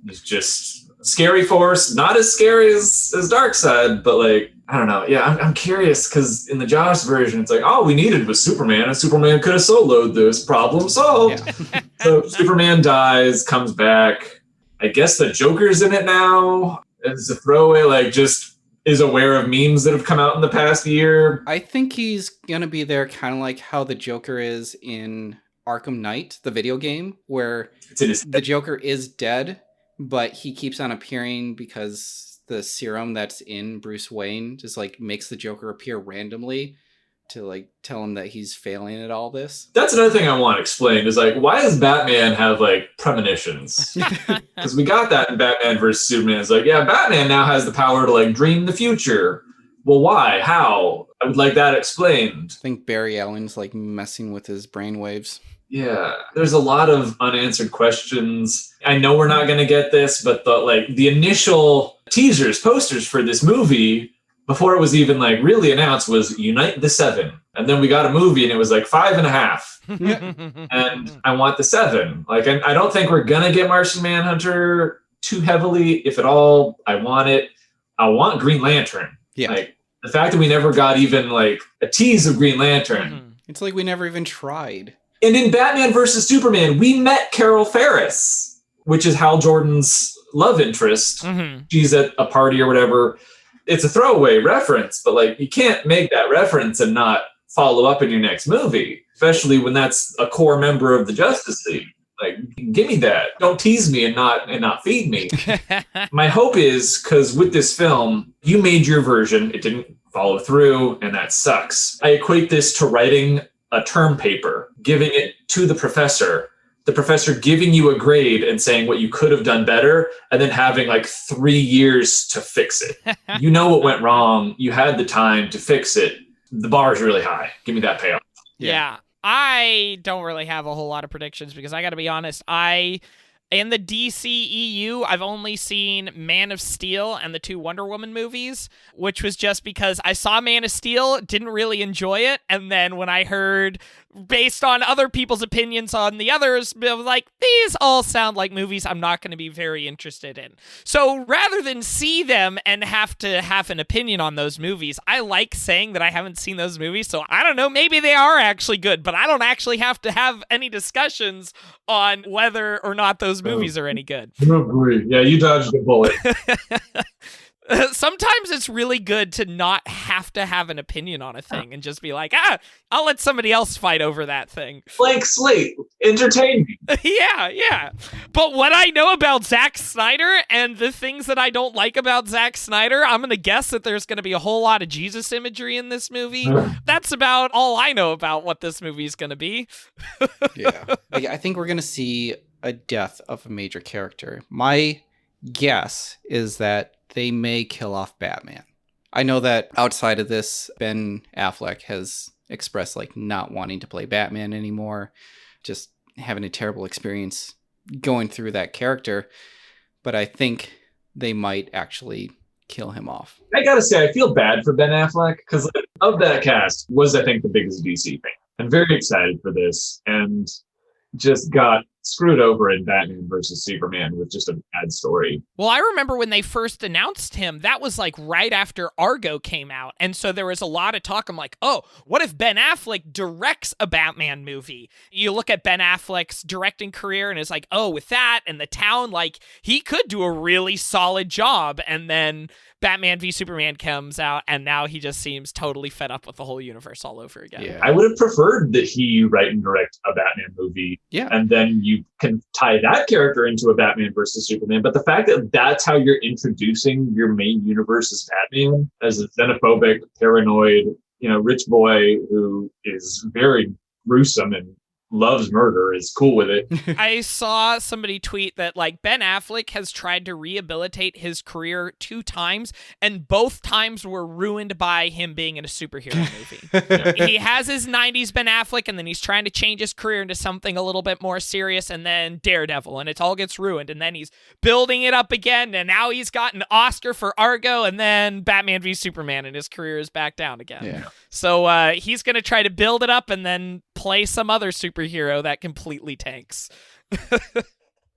He's just scary force, not as scary as Darkseid, but I don't know. Yeah, I'm curious because in the Joss version, it's all we needed was Superman, and Superman could have soloed this, problem solved. Yeah. So Superman dies, comes back. I guess the Joker's in it now. It's a throwaway, just is aware of memes that have come out in the past year. I think he's going to be there kind of like how the Joker is in Arkham Knight, the video game, where the Joker is dead, but he keeps on appearing because the serum that's in Bruce Wayne just makes the Joker appear randomly to tell him that he's failing at all this. That's another thing I want explained is why does Batman have premonitions? Because we got that in Batman versus Superman. It's Batman now has the power to dream the future. Well, why? How? I would like that explained. I think Barry Allen's like messing with his brainwaves. Yeah, there's a lot of unanswered questions. I know we're not going to get this, but the initial teasers, posters for this movie, before it was even like really announced, was Unite the Seven. And then we got a movie and it was like 5.5. And I want the 7. Like, I don't think we're going to get Martian Manhunter too heavily, if at all. I want it. I want Green Lantern. Yeah. Like, the fact that we never got even like a tease of Green Lantern. It's like we never even tried. And in Batman versus Superman, we met Carol Ferris, which is Hal Jordan's love interest. She's at a party or whatever. It's a throwaway reference, but like, you can't make that reference and not follow up in your next movie, especially when that's a core member of the Justice League. Like, give me that. Don't tease me and not feed me. My hope is, because with this film, you made your version, it didn't follow through, and that sucks. I equate this to writing a term paper, giving it to the professor giving you a grade and saying what you could have done better, and then having like 3 years to fix it. You know what went wrong. You had the time to fix it. The bar is really high. Give me that payoff. Yeah. I don't really have a whole lot of predictions because I got to be honest, in the DCEU, I've only seen Man of Steel and the 2 Wonder Woman movies, which was just because I saw Man of Steel, didn't really enjoy it, and then when I heard, based on other people's opinions on the others, I was like, these all sound like movies I'm not going to be very interested in. So rather than see them and have to have an opinion on those movies, I like saying that I haven't seen those movies, so I don't know, maybe they are actually good, but I don't actually have to have any discussions on whether or not those movies are any good. Yeah, you dodged a bullet. Sometimes it's really good to not have to have an opinion on a thing and just be like, I'll let somebody else fight over that thing. Blank slate. Entertain me. Yeah. But what I know about Zack Snyder and the things that I don't like about Zack Snyder, I'm going to guess that there's going to be a whole lot of Jesus imagery in this movie. That's about all I know about what this movie is going to be. Yeah. I think we're going to see a death of a major character. My guess is that they may kill off Batman. I know that outside of this, Ben Affleck has expressed like not wanting to play Batman anymore, just having a terrible experience going through that character. But I think they might actually kill him off. I gotta say, I feel bad for Ben Affleck because of that cast was, I think, the biggest DC fan. I'm very excited for this and just got screwed over in Batman versus Superman with just a bad story. Well, I remember when they first announced him, that was like right after Argo came out. And so there was a lot of talk. I'm like, oh, what if Ben Affleck directs a Batman movie? You look at Ben Affleck's directing career and it's like, oh, with that and The Town, like he could do a really solid job. And then Batman v Superman comes out and now he just seems totally fed up with the whole universe all over again. Yeah. I would have preferred that he write and direct a Batman movie. Yeah. And then you can tie that character into a Batman versus Superman. But the fact that that's how you're introducing your main universe as Batman, as a xenophobic, paranoid, rich boy who is very gruesome and loves murder, is cool with it. I saw somebody tweet that like Ben Affleck has tried to rehabilitate his career 2 times and both times were ruined by him being in a superhero movie. He has his 90s Ben Affleck and then he's trying to change his career into something a little bit more serious and then Daredevil and it all gets ruined and then he's building it up again and now he's got an Oscar for Argo and then Batman v Superman and his career is back down again. Yeah. So he's going to try to build it up and then play some other superhero that completely tanks.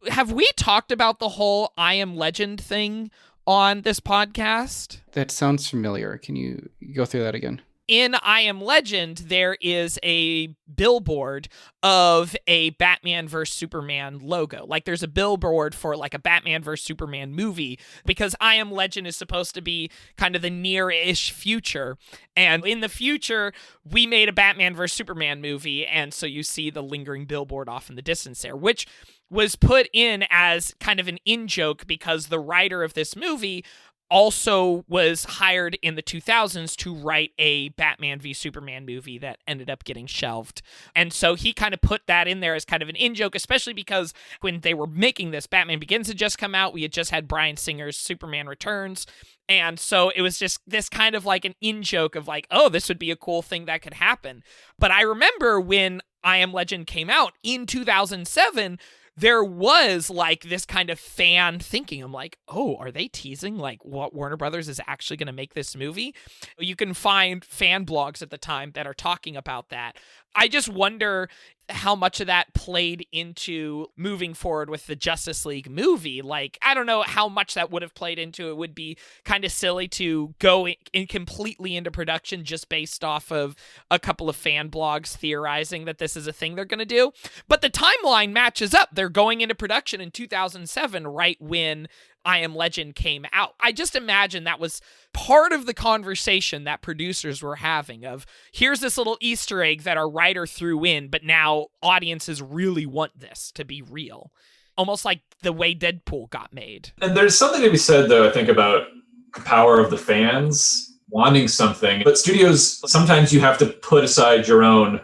Have we talked about the whole I Am Legend thing on this podcast? That sounds familiar. Can you go through that again? In I Am Legend, there is a billboard of a Batman vs. Superman logo. Like there's a billboard for like a Batman vs. Superman movie because I Am Legend is supposed to be kind of the near-ish future. And in the future, we made a Batman vs. Superman movie. And so you see the lingering billboard off in the distance there, which was put in as kind of an in-joke because the writer of this movie also was hired in the 2000s to write a Batman v Superman movie that ended up getting shelved. And so he kind of put that in there as kind of an in-joke, especially because when they were making this, Batman Begins had just come out. We had just had Bryan Singer's Superman Returns. And so it was just this kind of like an in-joke of like, oh, this would be a cool thing that could happen. But I remember when I Am Legend came out in 2007, there was like this kind of fan thinking. I'm like, oh, are they teasing like what Warner Brothers is actually going to make this movie? You can find fan blogs at the time that are talking about that. I just wonder how much of that played into moving forward with the Justice League movie. Like, I don't know how much that would have played into it. Would be kind of silly to go in completely into production just based off of a couple of fan blogs theorizing that this is a thing they're going to do. But the timeline matches up. They're going into production in 2007, right when I Am Legend came out. I just imagine that was part of the conversation that producers were having of, here's this little Easter egg that our writer threw in, but now audiences really want this to be real. Almost like the way Deadpool got made. And there's something to be said, though, I think, about the power of the fans wanting something. But studios, sometimes you have to put aside your own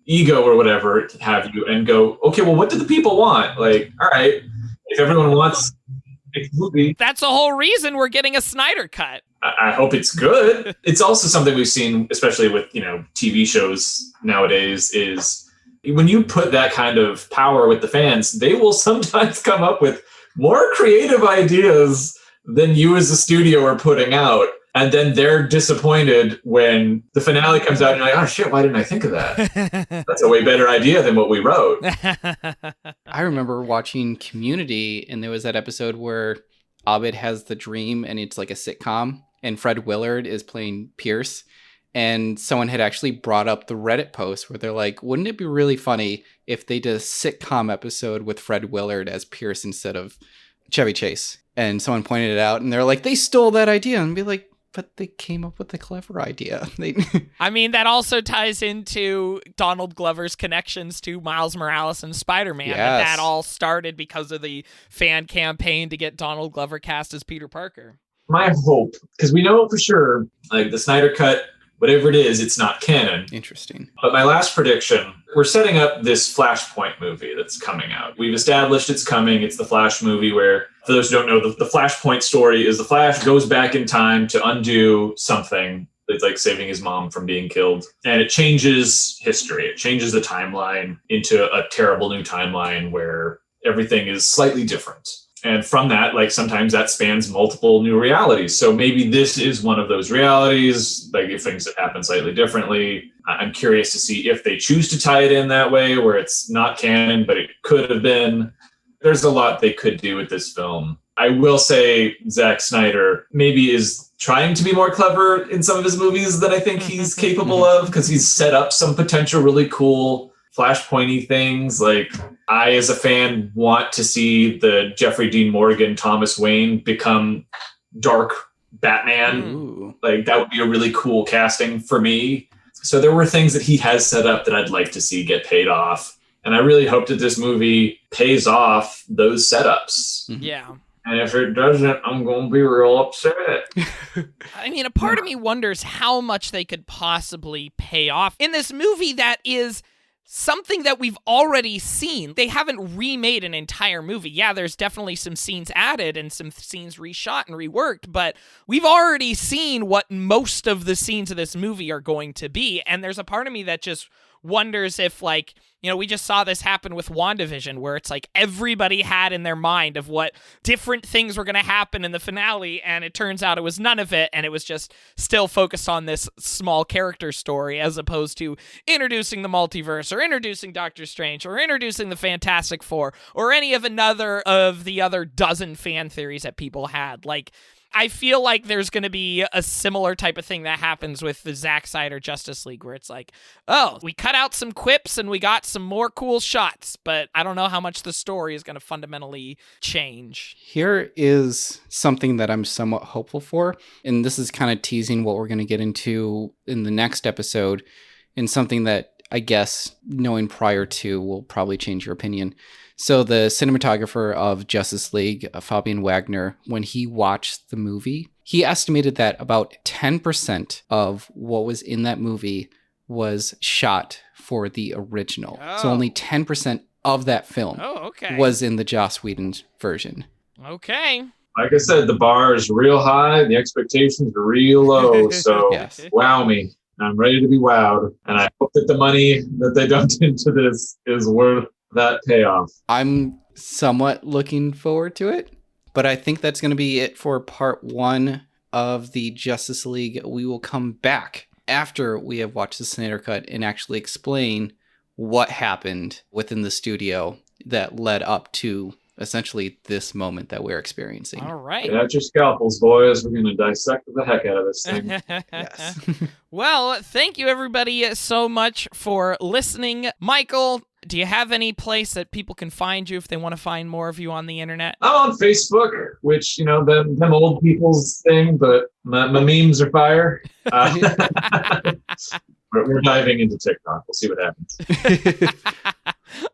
ego or whatever have you and go, okay, well, what do the people want? Like, all right, if everyone wants a movie, that's the whole reason we're getting a Snyder cut. I hope it's good. It's also something we've seen, especially with, TV shows nowadays, is when you put that kind of power with the fans, they will sometimes come up with more creative ideas than you as a studio are putting out. And then they're disappointed when the finale comes out and you're like, oh shit, why didn't I think of that? That's a way better idea than what we wrote. I remember watching Community, and there was that episode where Abed has the dream and it's like a sitcom, and Fred Willard is playing Pierce. And someone had actually brought up the Reddit post where they're like, wouldn't it be really funny if they did a sitcom episode with Fred Willard as Pierce instead of Chevy Chase? And someone pointed it out, and they're like, they stole that idea. And be like, but they came up with a clever idea. I mean, that also ties into Donald Glover's connections to Miles Morales and Spider-Man. Yes. That all started because of the fan campaign to get Donald Glover cast as Peter Parker. My hope, because we know for sure, like the Snyder Cut, whatever it is, it's not canon. Interesting. But my last prediction, we're setting up this Flashpoint movie that's coming out. We've established it's coming. It's the Flash movie where, for those who don't know, the Flashpoint story is the Flash goes back in time to undo something. It's like saving his mom from being killed. And it changes history. It changes the timeline into a terrible new timeline where everything is slightly different. And from that, like sometimes that spans multiple new realities. So maybe this is one of those realities, like if things happen slightly differently. I'm curious to see if they choose to tie it in that way, where it's not canon, but it could have been. There's a lot they could do with this film. I will say Zack Snyder maybe is trying to be more clever in some of his movies than I think he's capable of, because he's set up some potential really cool Flashpointy things. Like, I, as a fan, want to see the Jeffrey Dean Morgan, Thomas Wayne become dark Batman. Ooh. Like, that would be a really cool casting for me. So there were things that he has set up that I'd like to see get paid off. And I really hope that this movie pays off those setups. Yeah. And if it doesn't, I'm going to be real upset. I mean, a part of me wonders how much they could possibly pay off in this movie that is something that we've already seen. They haven't remade an entire movie. Yeah, there's definitely some scenes added and some scenes reshot and reworked, but we've already seen what most of the scenes of this movie are going to be. And there's a part of me that just wonders if, like, you know, we just saw this happen with WandaVision, where it's like everybody had in their mind of what different things were going to happen in the finale, and it turns out it was none of it, and it was just still focused on this small character story, as opposed to introducing the multiverse, or introducing Doctor Strange, or introducing the Fantastic Four, or any of another of the other dozen fan theories that people had. Like, I feel like there's going to be a similar type of thing that happens with the Zack Snyder Justice League, where it's like, oh, we cut out some quips and we got some more cool shots, but I don't know how much the story is going to fundamentally change. Here is something that I'm somewhat hopeful for, and this is kind of teasing what we're going to get into in the next episode, and something that I guess knowing prior to will probably change your opinion. So the cinematographer of Justice League, Fabian Wagner, when he watched the movie, he estimated that about 10% of what was in that movie was shot for the original. So only 10% of that film was in the Joss Whedon version. Okay. Like I said, the bar is real high and the expectations are real low. So wow me. I'm ready to be wowed. And I hope that the money that they dumped into this is worth that payoff. I'm somewhat looking forward to it, but I think that's going to be it for part 1 of the Justice League. We will come back after we have watched the Snyder Cut and actually explain what happened within the studio that led up to essentially this moment that we're experiencing. All right. Get out your scalpels, boys. We're going to dissect the heck out of this thing. Yes. Well, thank you everybody so much for listening. Michael, do you have any place that people can find you if they want to find more of you on the internet? I'm on Facebook, which, you know, them old people's thing, but my memes are fire. We're diving into TikTok. We'll see what happens.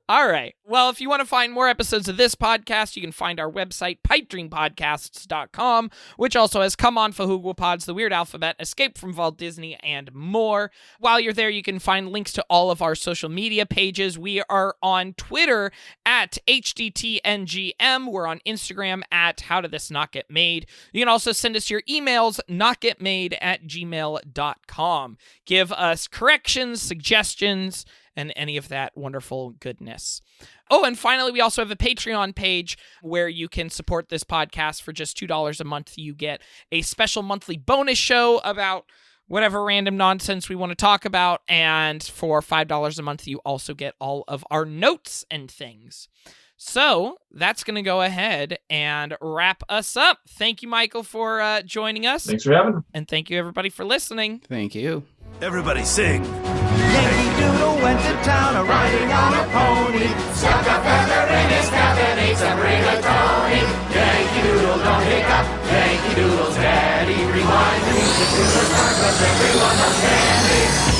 All right. Well, if you want to find more episodes of this podcast, you can find our website, pipedreampodcasts.com, which also has Come On Fahuguapods, The Weird Alphabet, Escape from Walt Disney, and more. While you're there, you can find links to all of our social media pages. We are on Twitter at HDTNGM. We're on Instagram at How Did This Not Get Made. You can also send us your emails, notgetmade@gmail.com. Give us corrections, suggestions, and any of that wonderful goodness. Oh, and finally, we also have a Patreon page where you can support this podcast for just $2 a month. You get a special monthly bonus show about whatever random nonsense we want to talk about. And for $5 a month, you also get all of our notes and things. So that's going to go ahead and wrap us up. Thank you, Michael, for joining us. Thanks for having me. And thank you, everybody, for listening. Thank you. Everybody sing. Yankee Doodle went to town riding on a pony. Stuck a feather in his cap and ate some rigatoni. Yankee Doodle, don't hiccup. Yankee Doodle's daddy. Rewind the music to the start, 'cause everyone knows candy.